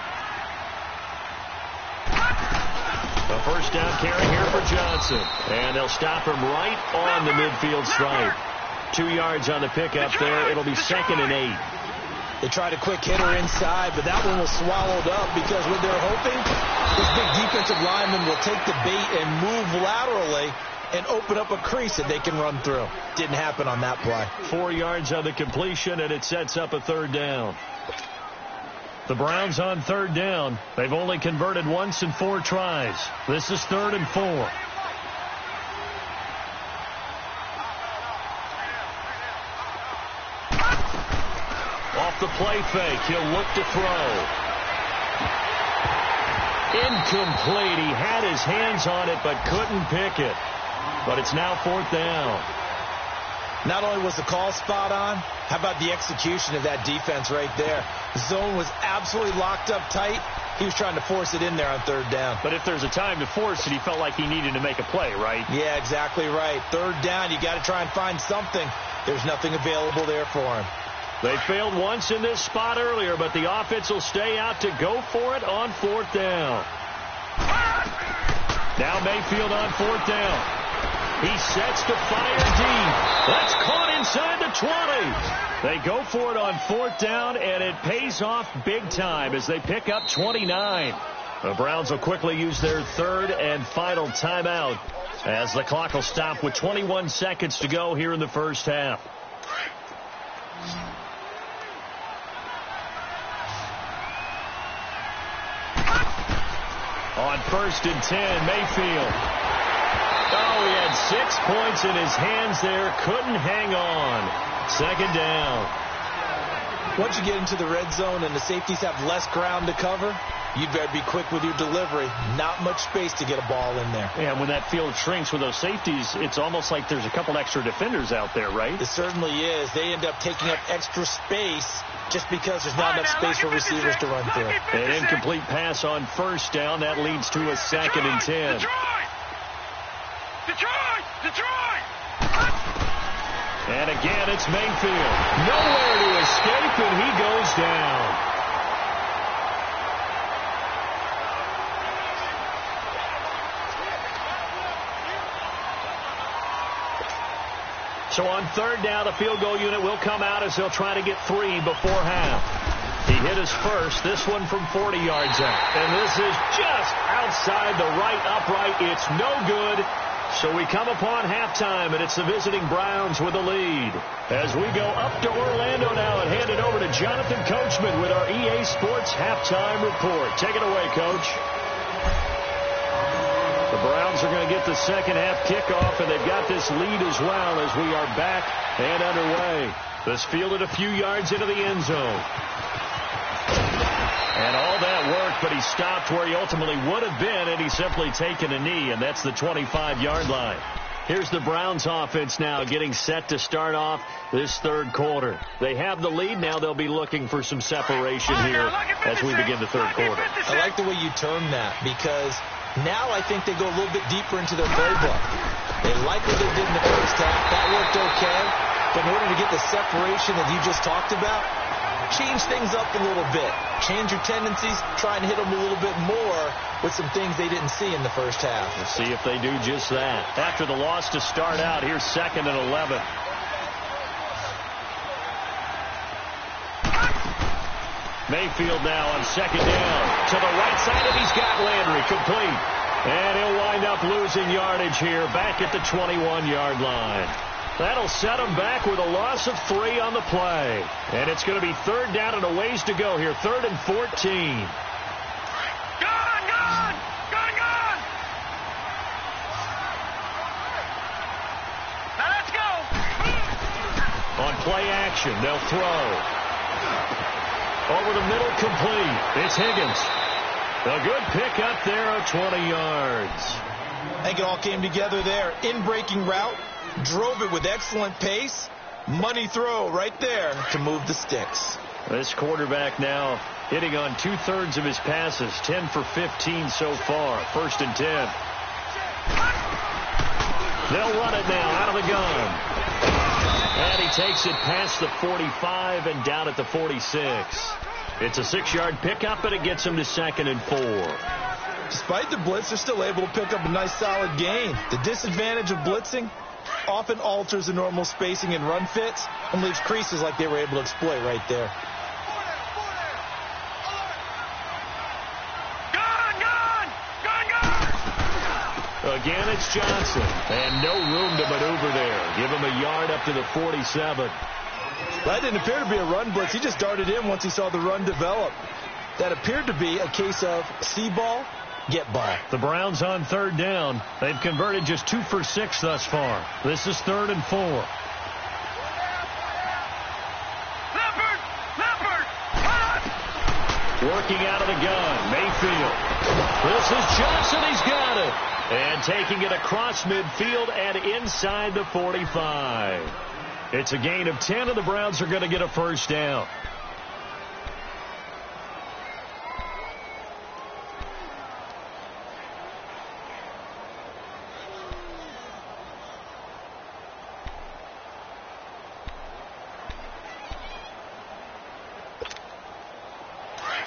A: A first down carry here for Johnson. And they'll stop him right on the midfield stripe. 2 yards on the pickup there. It'll be 2nd and 8.
C: They tried a quick hitter inside, but that one was swallowed up because what they're hoping, this big defensive lineman will take the bait and move laterally and open up a crease that they can run through. Didn't happen on that play.
A: 4 yards on the completion, and it sets up a 3rd down. The Browns on 3rd down. They've only converted once in 4 tries. This is 3rd and 4. Off the play fake, he'll look to throw. Incomplete. He had his hands on it but couldn't pick it. But it's now 4th down.
C: Not only was the call spot on, how about the execution of that defense right there? The zone was absolutely locked up tight. He was trying to force it in there on 3rd down.
A: But if there's a time to force it, he felt like he needed to make a play, right?
C: Yeah, exactly right. 3rd down, you got to try and find something. There's nothing available there for him.
A: They failed once in this spot earlier, but the offense will stay out to go for it on 4th down. Now Mayfield on 4th down. He sets to fire deep. That's caught inside the 20. They go for it on 4th down, and it pays off big time as they pick up 29. The Browns will quickly use their 3rd and final timeout as the clock will stop with 21 seconds to go here in the first half. On 1st and 10, Mayfield. Oh, he had 6 points in his hands there. Couldn't hang on. 2nd down.
C: Once you get into the red zone and the safeties have less ground to cover, you'd better be quick with your delivery. Not much space to get a ball in there.
A: Yeah, when that field shrinks with those safeties, it's almost like there's a couple extra defenders out there, right?
C: It certainly is. They end up taking up extra space just because there's not enough space for receivers to run through.
A: An incomplete pass on 1st down. That leads to a 2nd and 10.
B: Detroit!
A: And again, it's Mayfield. Nowhere to escape, and he goes down. So on 3rd down, the field goal unit will come out as they'll try to get 3 before half. He hit his first, this one from 40 yards out. And this is just outside the right upright. It's no good. So we come upon halftime, and it's the visiting Browns with the lead. As we go up to Orlando now and hand it over to Jonathan Coachman with our EA Sports Halftime Report. Take it away, Coach. The Browns are going to get the second half kickoff, and they've got this lead as well as we are back and underway. This fielded a few yards into the end zone. And all that worked, but he stopped where he ultimately would have been, and he's simply taken a knee, and that's the 25-yard line. Here's the Browns offense now getting set to start off this 3rd quarter. They have the lead. Now they'll be looking for some separation here as we begin the 3rd quarter.
C: I like the way you term that because now I think they go a little bit deeper into their playbook. They like what they did in the first half. That worked okay. But in order to get the separation that you just talked about, change things up a little bit. Change your tendencies. Try and hit them a little bit more with some things they didn't see in the first half.
A: We'll see if they do just that. After the loss to start out, here's 2nd and 11. Mayfield now on 2nd down. To the right side, and he's got Landry complete. And he'll wind up losing yardage here back at the 21-yard line. That'll set him back with a loss of 3 on the play. And it's going to be 3rd down and a ways to go here. 3rd and 14.
B: Gone! Now let's go!
A: On play action, they'll throw. Over the middle, complete. It's Higgins. A good pick up there of 20 yards.
C: I think it all came together there. In-breaking route. Drove it with excellent pace. Money throw right there to move the sticks.
A: This quarterback now hitting on 2/3 of his passes. 10 for 15 so far. 1st and 10. They'll run it now out of the gun. And he takes it past the 45 and down at the 46. It's a 6-yard pickup, and it gets him to 2nd and 4.
C: Despite the blitz, they're still able to pick up a nice solid gain. The disadvantage of blitzing often alters the normal spacing and run fits and leaves creases like they were able to exploit right there.
A: Again, it's Johnson. And no room to maneuver there. Give him a yard up to the 47.
C: That didn't appear to be a run blitz. He just darted in once he saw the run develop. That appeared to be a case of see ball, get ball.
A: The Browns on 3rd down. They've converted just 2 for 6 thus far. This is 3rd and 4.
B: Leopard!
A: Working out of the gun, Mayfield. This is Johnson. He's got it. And taking it across midfield and inside the 45. It's a gain of 10, and the Browns are going to get a 1st down.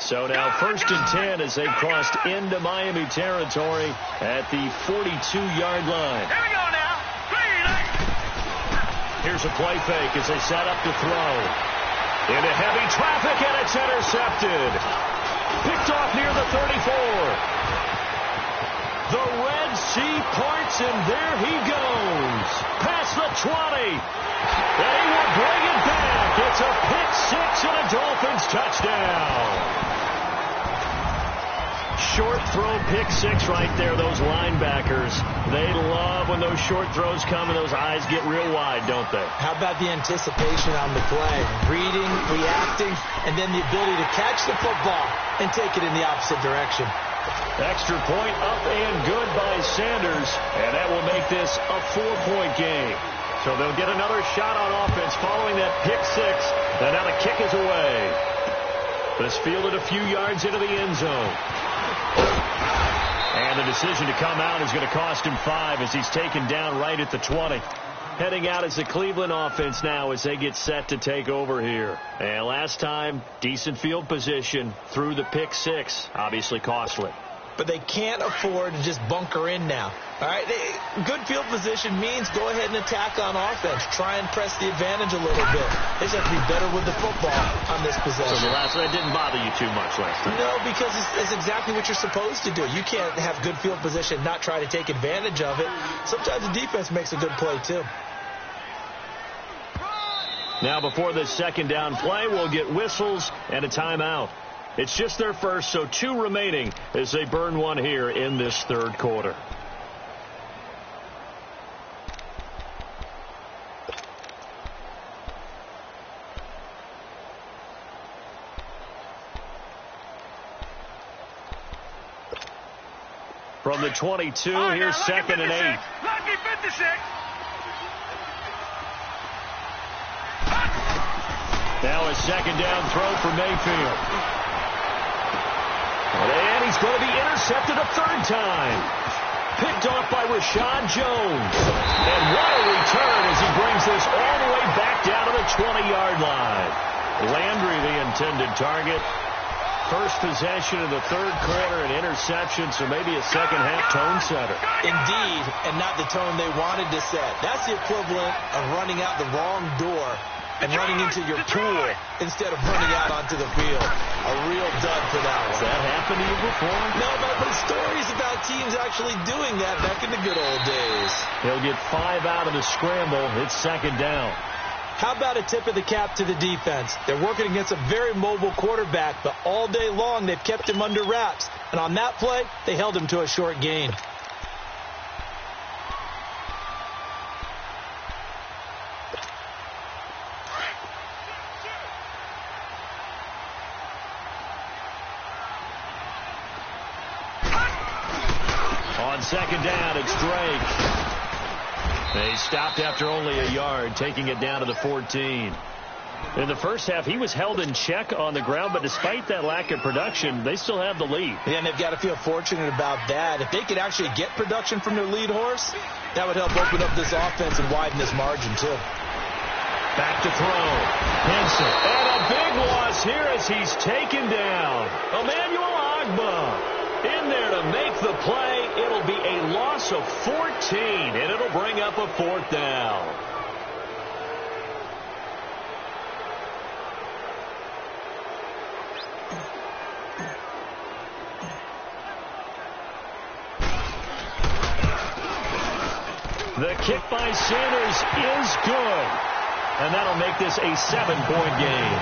A: So now 1st and 10 as they crossed into Miami territory at the 42-yard line.
B: Here we go now.
A: Here's a play fake as they set up to throw. Into heavy traffic, and it's intercepted. Picked off near the 34. The Red Sea parts, and there he goes. Past the 20. And he will bring it back. It's a pick six and a Dolphins touchdown. Short throw pick six right there, those linebackers. They love when those short throws come and those eyes get real wide, don't they?
C: How about the anticipation on the play? Reading, reacting, and then the ability to catch the football and take it in the opposite direction.
A: Extra point up and good by Sanders, and that will make this a 4-point game. So they'll get another shot on offense following that pick six, and now the kick is away. This fielded a few yards into the end zone. And the decision to come out is going to cost him 5 as he's taken down right at the 20. Heading out is the Cleveland offense now as they get set to take over here. And last time, decent field position through the pick six. Obviously costly.
C: But they can't afford to just bunker in now. All right, good field position means go ahead and attack on offense. Try and press the advantage a little bit. They just have to be better with the football on this possession.
A: So that didn't bother you too much last time?
C: No, because it's exactly what you're supposed to do. You can't have good field position, not try to take advantage of it. Sometimes the defense makes a good play, too.
A: Now before this second down play, we'll get whistles and a timeout. It's just their first, so 2 remaining as they burn one here in this third quarter. From the 22, here's 2nd and 8.
B: Lucky 56.
A: Now a second down throw for Mayfield. And he's going to be intercepted a 3rd time. Picked off by Rashad Jones. And what a return as he brings this all the way back down to the 20-yard line. Landry, the intended target. First possession of the third quarter, an interception, so maybe a second-half tone setter.
C: Indeed, and not the tone they wanted to set. That's the equivalent of running out the wrong door and running into your pool instead of running out onto the field. A real dud for that one.
A: Has that happened to you before?
C: No, but I've heard stories about teams actually doing that back in the good old days.
A: He'll get 5 out of the scramble. It's 2nd down.
C: How about a tip of the cap to the defense? They're working against a very mobile quarterback, but all day long they've kept him under wraps. And on that play, they held him to a short gain.
A: On 2nd down, it's Drake. They stopped after only a yard, taking it down to the 14. In the first half, he was held in check on the ground, but despite that lack of production, they still have the lead.
C: Yeah, and they've got to feel fortunate about that. If they could actually get production from their lead horse, that would help open up this offense and widen this margin, too.
A: Back to throw. Henson. And a big loss here as he's taken down. Emmanuel Ogbah in there to make the play. It'll be a loss of 14, and it'll bring up a 4th down. The kick by Sanders is good. And that'll make this a 7-point game.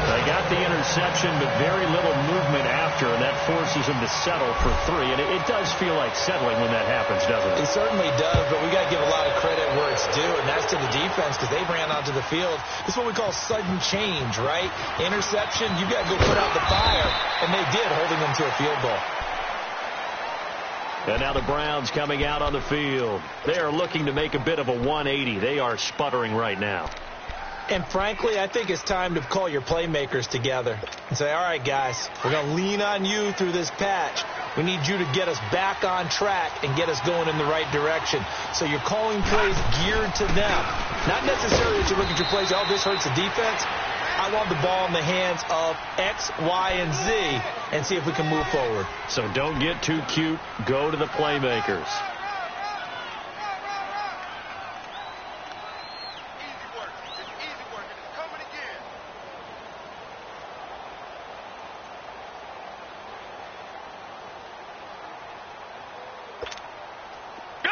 A: They got the interception, but very little movement after, and that forces them to settle for 3. And it does feel like settling when that happens, doesn't it?
C: It certainly does, but we got to give a lot of credit where it's due, and that's to the defense because they ran onto the field. This is what we call sudden change, right? Interception, you got to go put out the fire, and they did, holding them to a field goal.
A: And now the Browns coming out on the field. They are looking to make a bit of a 180. They are sputtering right now.
C: And frankly, I think it's time to call your playmakers together and say, all right, guys, we're going to lean on you through this patch. We need you to get us back on track and get us going in the right direction. So you're calling plays geared to them. Not necessarily that you look at your plays, oh, this hurts the defense. I want the ball in the hands of X, Y, and Z and see if we can move forward.
A: So don't get too cute. Go to the playmakers.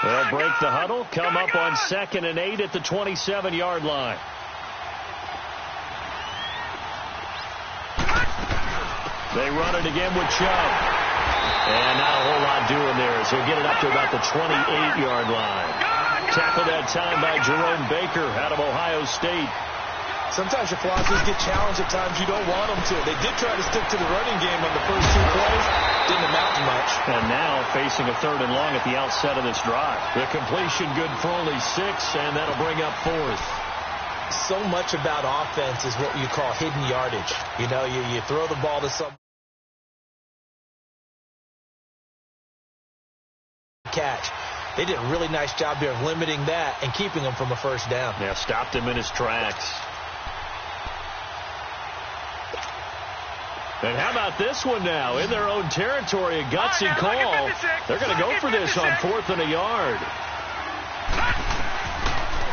A: They'll break the huddle, come up on 2nd and 8 at the 27-yard line. They run it again with Chubb. And not a whole lot doing there as he'll get it up to about the 28-yard line. Tackled that time by Jerome Baker out of Ohio State.
C: Sometimes your philosophies get challenged at times you don't want them to. They did try to stick to the running game on the first 2 plays. Didn't amount to much.
A: And now facing a 3rd and long at the outset of this drive. The completion good for only 6, and that'll bring up 4th.
C: So much about offense is what you call hidden yardage. You know, you throw the ball to some catch. They did a really nice job here of limiting that and keeping him from a first down.
A: Yeah, stopped him in his tracks. And how about this one now? In their own territory, a gutsy call. They're going to go for this on 4th and a yard.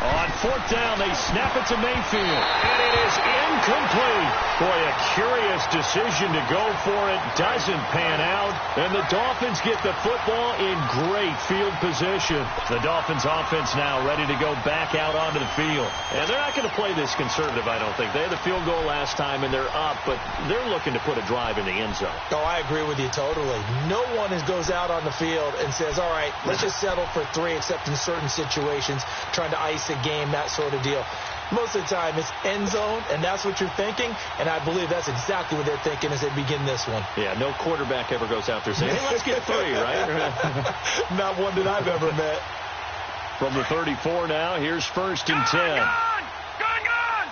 A: On 4th down, they snap it to Mayfield. And it is incomplete. Boy, a curious decision to go for it. Doesn't pan out. And the Dolphins get the football in great field position. The Dolphins offense now ready to go back out onto the field. And they're not going to play this conservative, I don't think. They had the field goal last time, and they're up, but they're looking to put a drive in the end zone.
C: Oh, I agree with you totally. No one goes out on the field and says, all right, let's just settle for 3, except in certain situations, trying to ice a game, that sort of deal. Most of the time, it's end zone, and that's what you're thinking, and I believe that's exactly what they're thinking as they begin this one.
A: Yeah, no quarterback ever goes out there saying, hey, let's get 3, right?
C: Not one that I've ever met.
A: From the 34 now, here's 1st and 10.
B: Gone!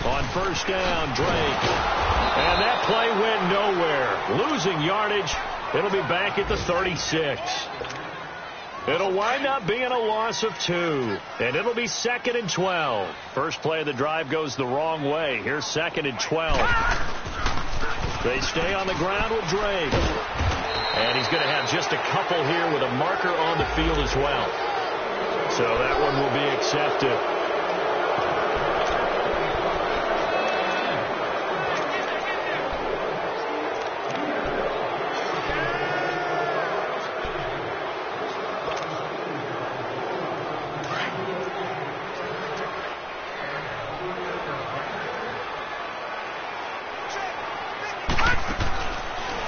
A: On 1st down, Drake. And that play went nowhere. Losing yardage. It'll be back at the 36. It'll wind up being a loss of 2. And it'll be 2nd and 12. First play of the drive goes the wrong way. Here's 2nd and 12. They stay on the ground with Drake. And he's going to have just a couple here with a marker on the field as well. So that one will be accepted.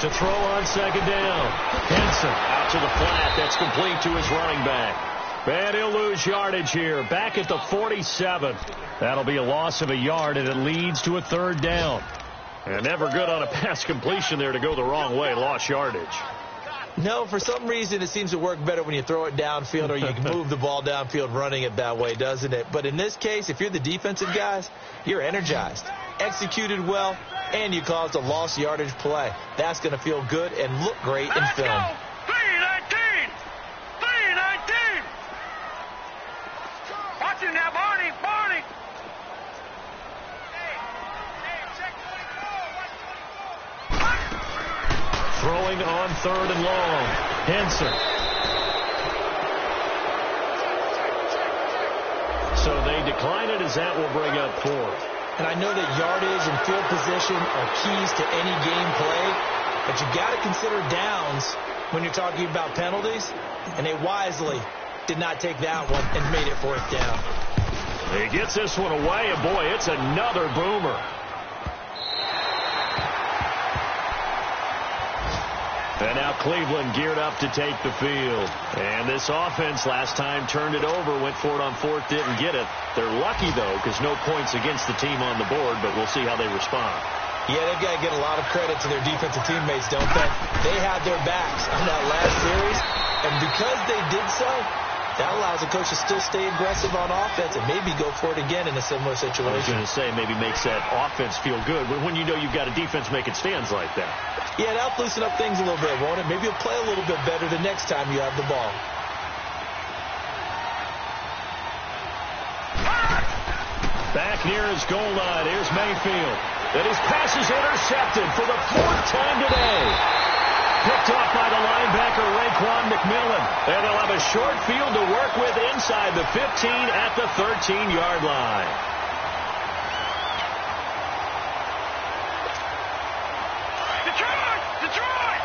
A: To throw on 2nd down. Henson out to the flat. That's complete to his running back. And he'll lose yardage here. Back at the 47. That'll be a loss of a yard, and it leads to a 3rd down. And never good on a pass completion there to go the wrong way. Lost yardage.
C: No, for some reason it seems to work better when you throw it downfield or you can move the ball downfield running it that way, doesn't it? But in this case, if you're the defensive guys, you're energized, executed well, and you caused a lost yardage play. That's going to feel good and look great in film.
B: 3-19! 3-19! Watch him now, Barney! Barney!
A: Throwing on 3rd and long. Henson. So they decline it as that will bring up 4th.
C: And I know that yardage and field position are keys to any game play, but you got to consider downs when you're talking about penalties, and they wisely did not take that one and made it 4th down.
A: He gets this one away, and boy, it's another boomer. And now Cleveland geared up to take the field. And this offense last time turned it over, went for it on 4th, didn't get it. They're lucky, though, because no points against the team on the board, but we'll see how they respond.
C: Yeah, they've got to get a lot of credit to their defensive teammates, don't they? They had their backs on that last series, and because they did so, that allows the coach to still stay aggressive on offense and maybe go for it again in a similar situation.
A: I was going to say, maybe makes that offense feel good when you know you've got a defense making stands like that.
C: Yeah, that'll loosen up things a little bit, won't it? Maybe you'll play a little bit better the next time you have the ball.
A: Back near his goal line, here's Mayfield. And his pass is intercepted for the 4th time today. Picked off by the linebacker, Raekwon McMillan. And they'll have a short field to work with inside the 15 at the 13-yard line.
B: Detroit! Detroit!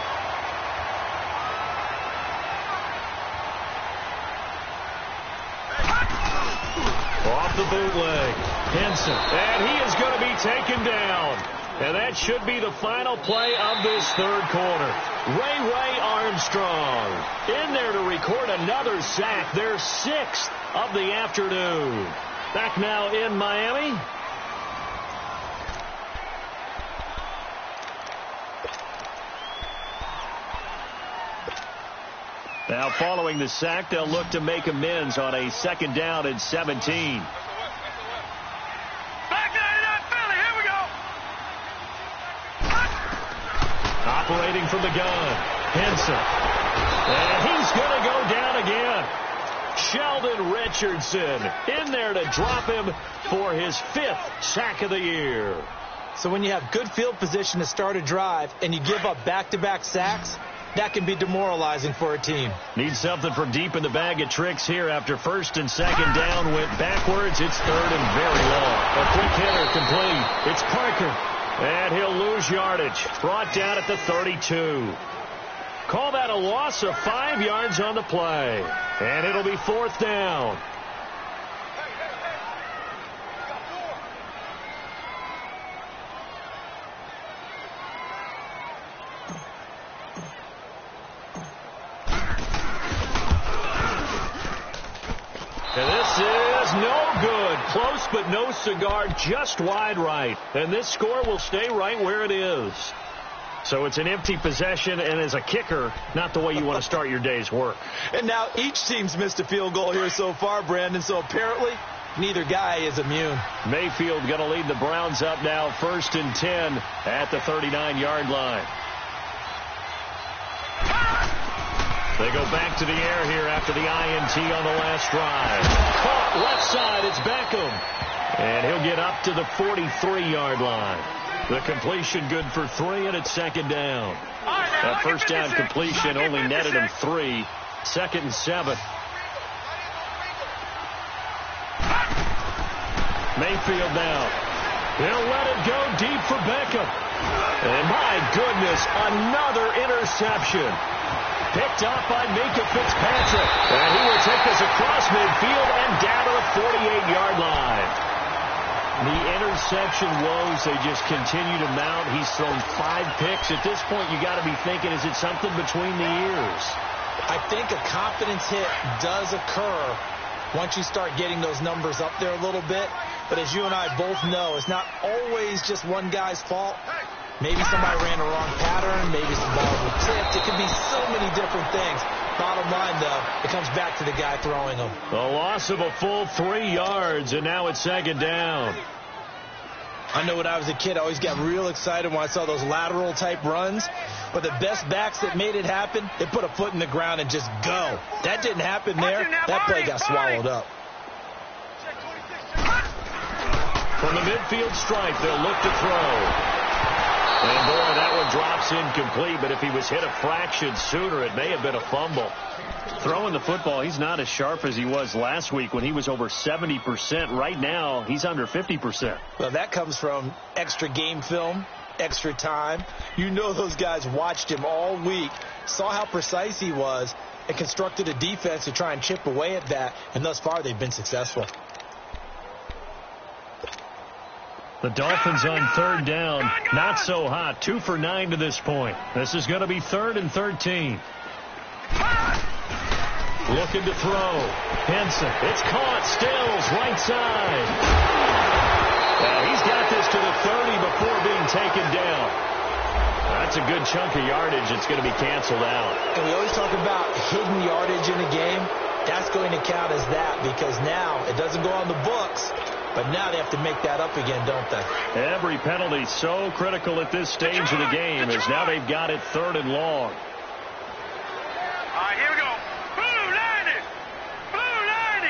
A: Off the bootleg. Henson. And he is going to be taken down. And that should be the final play of this 3rd quarter. Ray Armstrong in there to record another sack. Their 6th of the afternoon. Back now in Miami. Now following the sack, they'll look to make amends on a 2nd down and 17. Operating from the gun, Henson. And he's going to go down again. Sheldon Richardson in there to drop him for his 5th sack of the year.
C: So when you have good field position to start a drive and you give up back-to-back sacks, that can be demoralizing for a team.
A: Need something for deep in the bag of tricks here after 1st and 2nd down went backwards. It's 3rd and very long. A quick hitter complete. It's Parker. And he'll lose yardage. Brought down at the 32. Call that a loss of 5 yards on the play. And it'll be 4th down. And this is no good. Close, but no cigar, just wide right. And this score will stay right where it is. So it's an empty possession, and as a kicker, not the way you want to start your day's work.
C: And now each team's missed a field goal here so far, Brandon, so apparently neither guy is immune.
A: Mayfield going to lead the Browns up now, 1st and 10 at the 39-yard line. They go back to the air here after the INT on the last drive. Caught left side, it's Beckham. And he'll get up to the 43-yard line. The completion good for 3, and it's 2nd down. That 1st down completion only netted him 3. 2nd and 7. Mayfield now. They'll let it go deep for Beckham. And my goodness, another interception. Picked off by Minka Fitzpatrick. And he will take us across midfield and down to the 48-yard line. The interception woes, they just continue to mount. He's thrown 5 picks. At this point, you got to be thinking, is it something between the ears?
C: I think a confidence hit does occur once you start getting those numbers up there a little bit. But as you and I both know, it's not always just one guy's fault. Maybe somebody ran a wrong pattern. Maybe some balls were tipped. It could be so many different things. Bottom line, though, it comes back to the guy throwing them.
A: A loss of a full 3 yards, and now it's 2nd down.
C: I know when I was a kid, I always got real excited when I saw those lateral-type runs. But the best backs that made it happen, they put a foot in the ground and just go. That didn't happen there. That play got swallowed up.
A: From the midfield stripe, they'll look to throw. And, boy, that one drops incomplete, but if he was hit a fraction sooner, it may have been a fumble. Throwing the football, he's not as sharp as he was last week when he was over 70%. Right now, he's under 50%.
C: Well, that comes from extra game film, extra time. You know those guys watched him all week, saw how precise he was, and constructed a defense to try and chip away at that, and thus far they've been successful.
A: The Dolphins on 3rd down, not so hot. 2 for 9 to this point. This is going to be 3rd and 13. Looking to throw. Henson. It's caught. Stills. Right side. Well, he's got this to the 30 before being taken down. That's a good chunk of yardage. It's going to be canceled out.
C: And we always talk about hidden yardage in a game. That's going to count as that because now it doesn't go on the books. But now they have to make that up again, don't they?
A: Every penalty so critical at this stage of the game as now they've got it 3rd and long.
B: All right, here we go. Blue 90. Blue 90.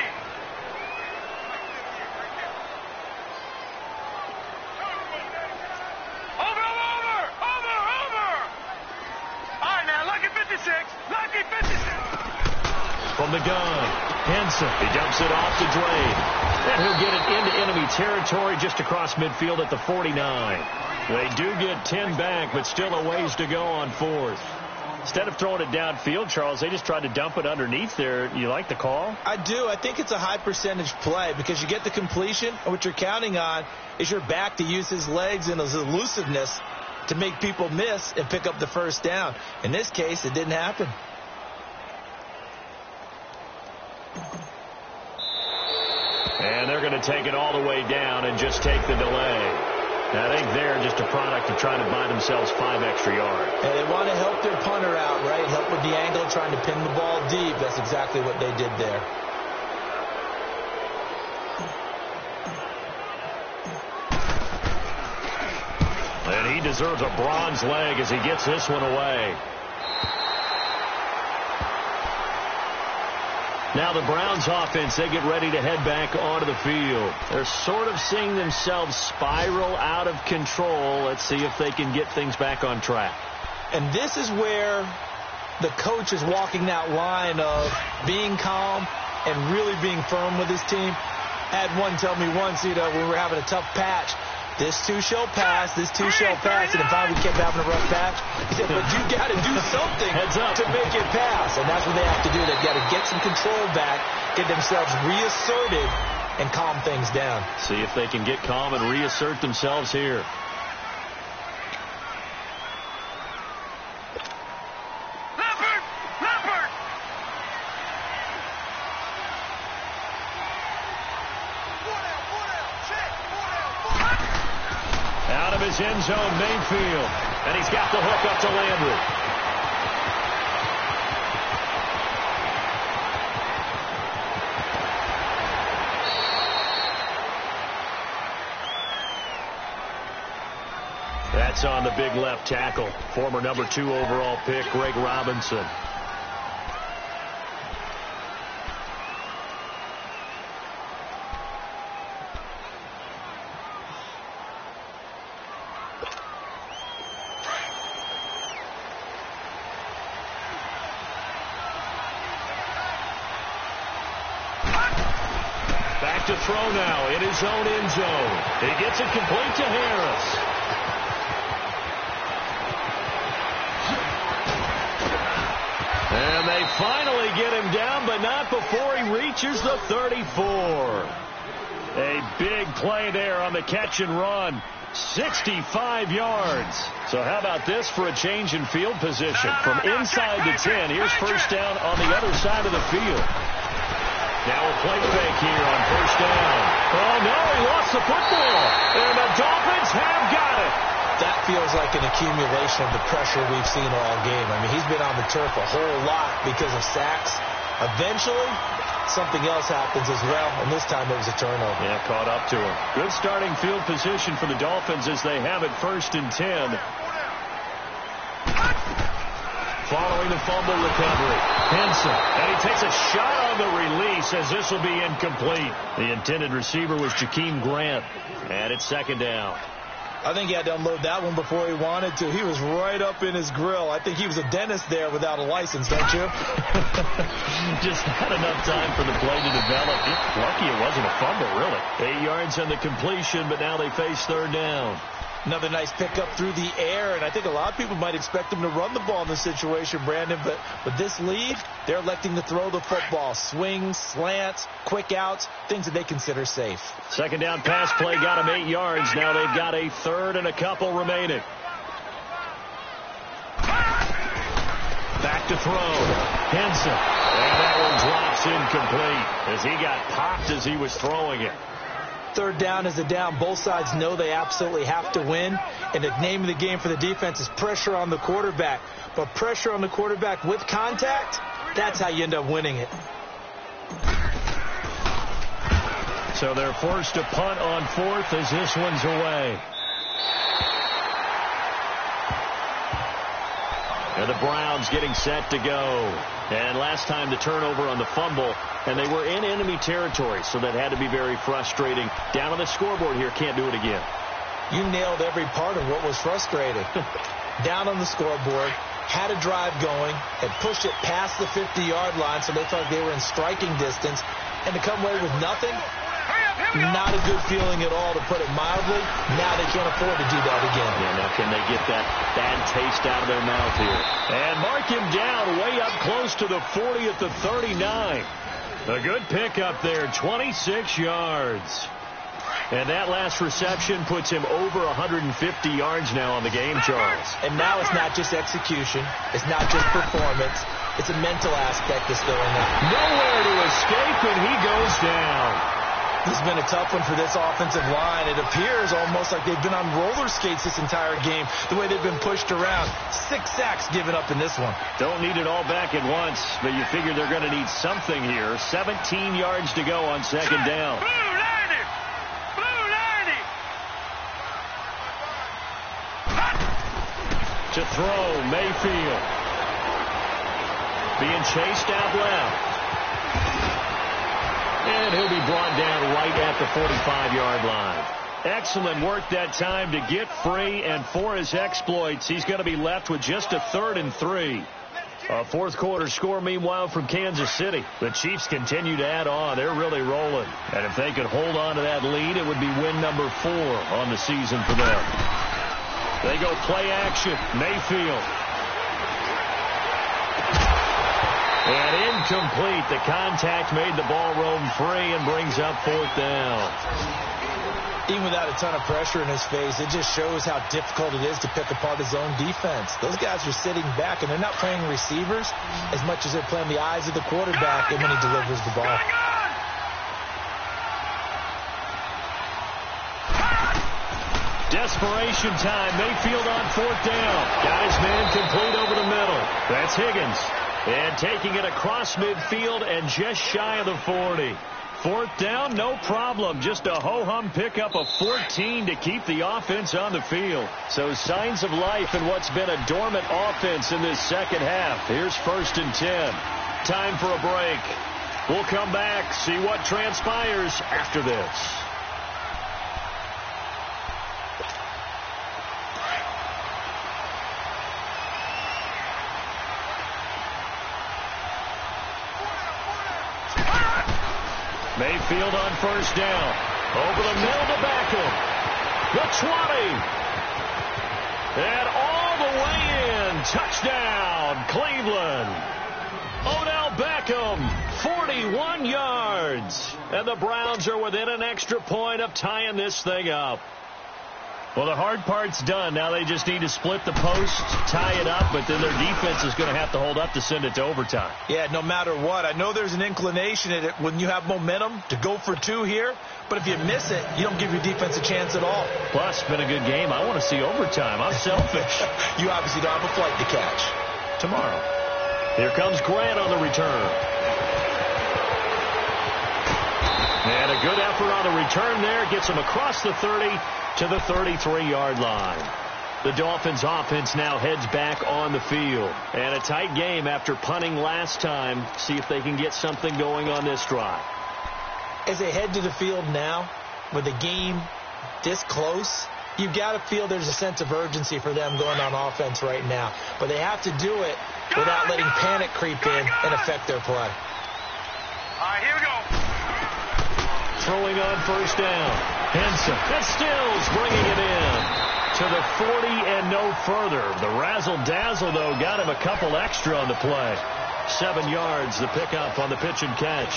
A: the gun. Henson, he dumps it off to Drake. And he'll get it into enemy territory just across midfield at the 49. They do get 10 back, but still a ways to go on fourth. Instead of throwing it downfield, Charles, they just tried to dump it underneath there. You like the call?
C: I do. I think it's a high percentage play because you get the completion, and what you're counting on is your back to use his legs and his elusiveness to make people miss and pick up the first down. In this case, it didn't happen.
A: And they're going to take it all the way down and just take the delay. I think they're just a product of trying to buy themselves 5 extra yards.
C: And they want to help their punter out, right? Help with the angle, trying to pin the ball deep. That's exactly what they did there.
A: And he deserves a bronze leg as he gets this one away. Now the Browns offense, they get ready to head back onto the field. They're sort of seeing themselves spiral out of control. Let's see if they can get things back on track.
C: And this is where the coach is walking that line of being calm and really being firm with his team. I had one tell me once, when we were having a tough patch, this too shall pass, this too shall pass, and if finally we kept having a rough patch, he said, but you got to do something to make it pass, and that's what they have to do. They've got to get some control back, get themselves reasserted, and calm things down.
A: See if they can get calm and reassert themselves here. His end zone, Mayfield, and he's got the hook up to Landry. That's on the big left tackle, former number 2 overall pick, Greg Robinson. To throw now in his own end zone. He gets it complete to Harris. And they finally get him down, but not before he reaches the 34. A big play there on the catch and run. 65 yards. So how about this for a change in field position? From inside the 10, here's first down on the other side of the field. Now a play fake here on first down. Oh, no, he lost the football. And the Dolphins have got it.
C: That feels like an accumulation of the pressure we've seen all game. I mean, he's been on the turf a whole lot because of sacks. Eventually, something else happens as well, and this time it was a turnover.
A: Yeah, caught up to him. Good starting field position for the Dolphins as they have it first and 10. Following the fumble recovery, Henson, and he takes a shot on the release as this will be incomplete. The intended receiver was Jakeem Grant, and it's second down.
C: I think he had to unload that one before he wanted to. He was right up in his grill. I think he was a dentist there without a license, don't you?
A: Just not enough time for the play to develop. Lucky it wasn't a fumble, really. 8 yards on the completion, but now they face third down.
C: Another nice pickup through the air, and I think a lot of people might expect him to run the ball in this situation, Brandon, but with this lead, they're electing to throw the football. Swings, slants, quick outs, things that they consider safe.
A: Second down pass play got him 8 yards. Now they've got a third and a couple remaining. Back to throw. Henson. And that one drops incomplete as he got popped as he was throwing it.
C: Third down is a down. Both sides know they absolutely have to win. And the name of the game for the defense is pressure on the quarterback. But pressure on the quarterback with contact, that's how you end up winning it.
A: So they're forced to punt on fourth as this one's away. And the Browns getting set to go. And last time the turnover on the fumble, and they were in enemy territory, so that had to be very frustrating. Down on the scoreboard here, can't do it again.
C: You nailed every part of what was frustrating. Down on the scoreboard, had a drive going, had pushed it past the 50-yard line so they felt like they were in striking distance, and to come away with nothing, not a good feeling at all, to put it mildly. Now they can't afford to do that again.
A: Yeah, now can they get that bad taste out of their mouth here? And mark him down way up close to the 40 at the 39. A good pickup there, 26 yards. And that last reception puts him over 150 yards now on the game, Charles.
C: And now it's not just execution. It's not just performance. It's a mental aspect that's going on.
A: Nowhere to escape, and he goes down.
C: This has been a tough one for this offensive line. It appears almost like they've been on roller skates this entire game, the way they've been pushed around. 6 sacks given up in this one.
A: Don't need it all back at once, but you figure they're going to need something here. 17 yards to go on second down. To throw, Mayfield. Being chased out left. And he'll be brought down right at the 45-yard line. Excellent work that time to get free, and for his exploits, he's going to be left with just a 3rd and 3. A fourth-quarter score, meanwhile, from Kansas City. The Chiefs continue to add on. They're really rolling. And if they could hold on to that lead, it would be win number 4 on the season for them. They go play action. Mayfield. And incomplete. The contact made the ball roam free and brings up 4th down.
C: Even without a ton of pressure in his face, it just shows how difficult it is to pick apart his own defense. Those guys are sitting back, and they're not playing receivers as much as they're playing the eyes of the quarterback and when he delivers the ball.
A: Desperation time. Mayfield on 4th down. Got his man complete over the middle. That's Higgins. And taking it across midfield and just shy of the 40. 4th down, no problem. Just a ho-hum pickup of 14 to keep the offense on the field. So signs of life in what's been a dormant offense in this second half. Here's 1st and 10. Time for a break. We'll come back, see what transpires after this. Mayfield on 1st down. Over the middle to Beckham. The 20. And all the way in. Touchdown, Cleveland. Odell Beckham, 41 yards. And the Browns are within an extra point of tying this thing up. Well, the hard part's done. Now they just need to split the post, tie it up, but then their defense is going to have to hold up to send it to overtime.
C: Yeah, no matter what. I know there's an inclination in it when you have momentum to go for 2 here, but if you miss it, you don't give your defense a chance at all.
A: Plus, it's been a good game. I want to see overtime. I'm selfish.
C: You obviously don't have a flight to catch.
A: Tomorrow. Here comes Grant on the return. And a good effort on the return there. Gets him across the 30 to the 33-yard line. The Dolphins offense now heads back on the field. And a tight game after punting last time. See if they can get something going on this drive.
C: As they head to the field now, with the game this close, you've got to feel there's a sense of urgency for them going on offense right now. But they have to do it without letting panic creep in and affect their play.
B: All right, here we go.
A: Throwing on 1st down. Henson. And Stills bringing it in to the 40 and no further. The razzle-dazzle, though, got him a couple extra on the play. 7 yards, the pickup on the pitch and catch.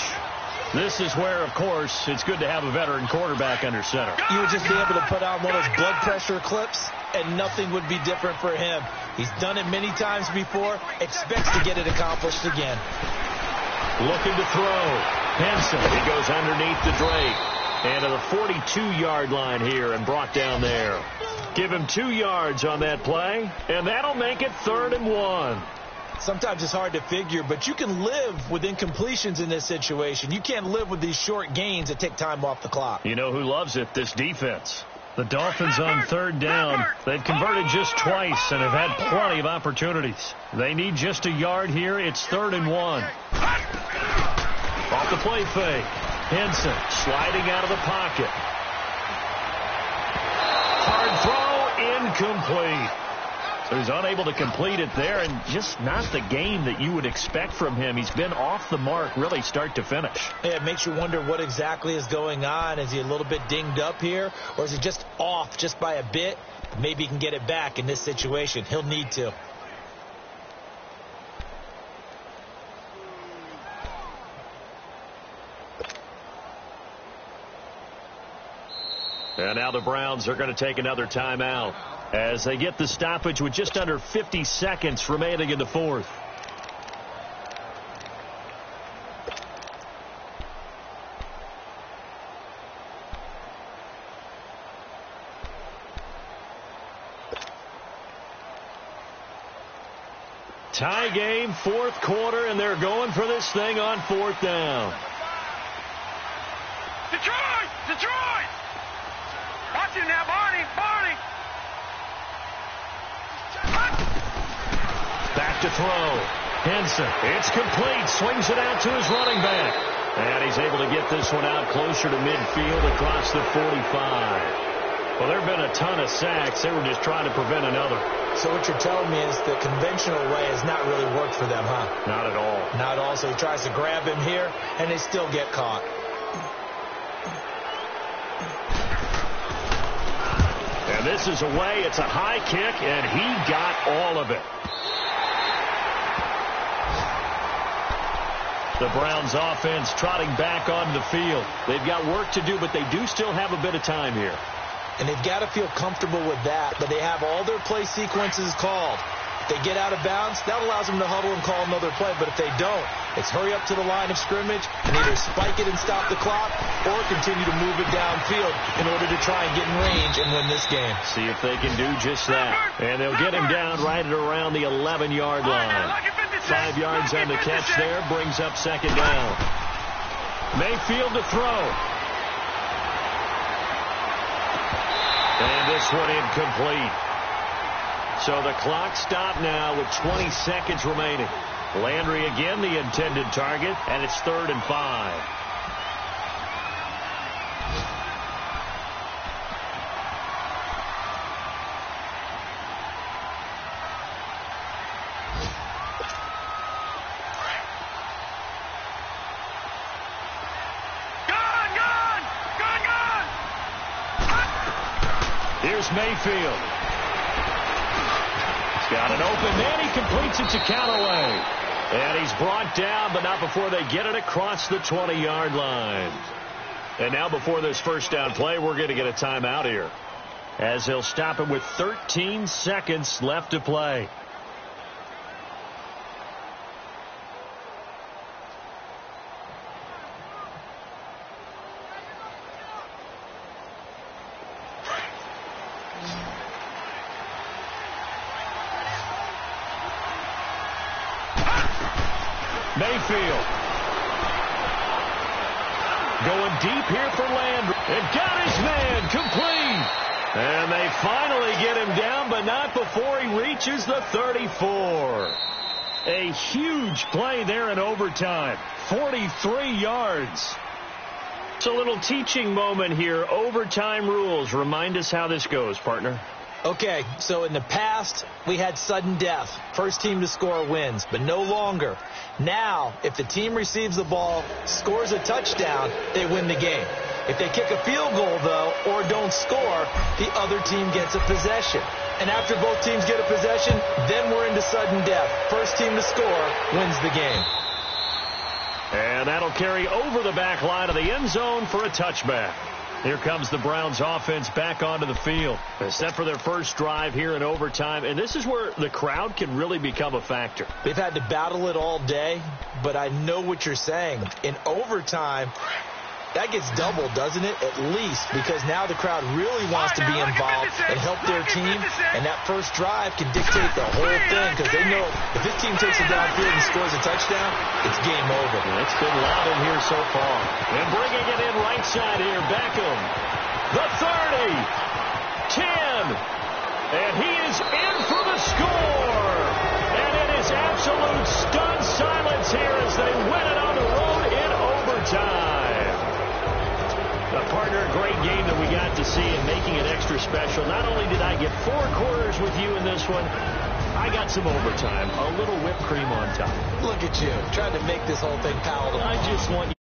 A: This is where, of course, it's good to have a veteran quarterback under center.
C: You would just be able to put on one of those blood pressure clips, and nothing would be different for him. He's done it many times before, expects to get it accomplished again.
A: Looking to throw. Henson. He goes underneath the Drake. And to the 42-yard line here and brought down there. Give him 2 yards on that play, and that'll make it 3rd and 1.
C: Sometimes it's hard to figure, but you can live with incompletions in this situation. You can't live with these short gains that take time off the clock.
A: You know who loves it? This defense. The Dolphins on 3rd down. They've converted just twice and have had plenty of opportunities. They need just a yard here. It's 3rd and 1. Off the play fake. Henson sliding out of the pocket. Hard throw, incomplete. He's unable to complete it there, and just not the game that you would expect from him. He's been off the mark really start to finish.
C: Yeah, it makes you wonder what exactly is going on. Is he a little bit dinged up here, or is he just off just by a bit? Maybe he can get it back in this situation. He'll need to.
A: And now the Browns are going to take another timeout as they get the stoppage with just under 50 seconds remaining in the fourth. Tie game, fourth quarter, and they're going for this thing on fourth down.
B: Detroit! Detroit! Watch him now, Barney! Barney!
A: Back to throw. Henson. It's complete. Swings it out to his running back. And he's able to get this one out closer to midfield across the 45. Well, there have been a ton of sacks. They were just trying to prevent another.
C: So what you're telling me is the conventional way has not really worked for them, huh?
A: Not at all.
C: Not at all. So he tries to grab him here, and they still get caught.
A: And this is away. It's a high kick, and he got all of it. The Browns offense trotting back onto the field. They've got work to do, but they do still have a bit of time here.
C: And they've got to feel comfortable with that, but they have all their play sequences called. If they get out of bounds, that allows them to huddle and call another play. But if they don't, it's hurry up to the line of scrimmage and either spike it and stop the clock or continue to move it downfield in order to try and get in range and win this game.
A: See if they can do just that. And they'll get him down right at around the 11-yard line. 5 yards on the catch there, brings up second down. Mayfield to throw. And this one incomplete. So the clock stopped now with 20 seconds remaining. Landry again the intended target, and it's 3rd and 5. Here's Mayfield. He's got an open man. He completes it to Callaway. And he's brought down, but not before they get it across the 20-yard line. And now before this first down play, we're going to get a timeout here, as they'll stop him with 13 seconds left to play. Mayfield going deep here for Landry. And got his man complete. And they finally get him down, but not before he reaches the 34. A huge play there in overtime. 43 yards. It's a little teaching moment here. Overtime rules. Remind us how this goes, partner.
C: Okay, so in the past, we had sudden death. First team to score wins, but no longer. Now, if the team receives the ball, scores a touchdown, they win the game. If they kick a field goal, though, or don't score, the other team gets a possession. And after both teams get a possession, then we're into sudden death. First team to score wins the game.
A: And that'll carry over the back line of the end zone for a touchback. Here comes the Browns offense back onto the field. They're set for their first drive here in overtime, and this is where the crowd can really become a factor.
C: They've had to battle it all day, but I know what you're saying. In overtime, that gets doubled, doesn't it? At least, because now the crowd really wants to be involved and help their team, and that first drive can dictate the whole thing, because they know if this team takes it downfield and scores a touchdown, it's game over.
A: It's been loud in here so far. And bringing it in right side here, Beckham. The 30, 10, and he is in for the score. And it is absolute stunned silence here as they win it on the road in overtime. The partner, a great game that we got to see and making it extra special. Not only did I get 4 quarters with you in this one, I got some overtime, a little whipped cream on top.
C: Look at you, trying to make this whole thing palatable.
A: I just want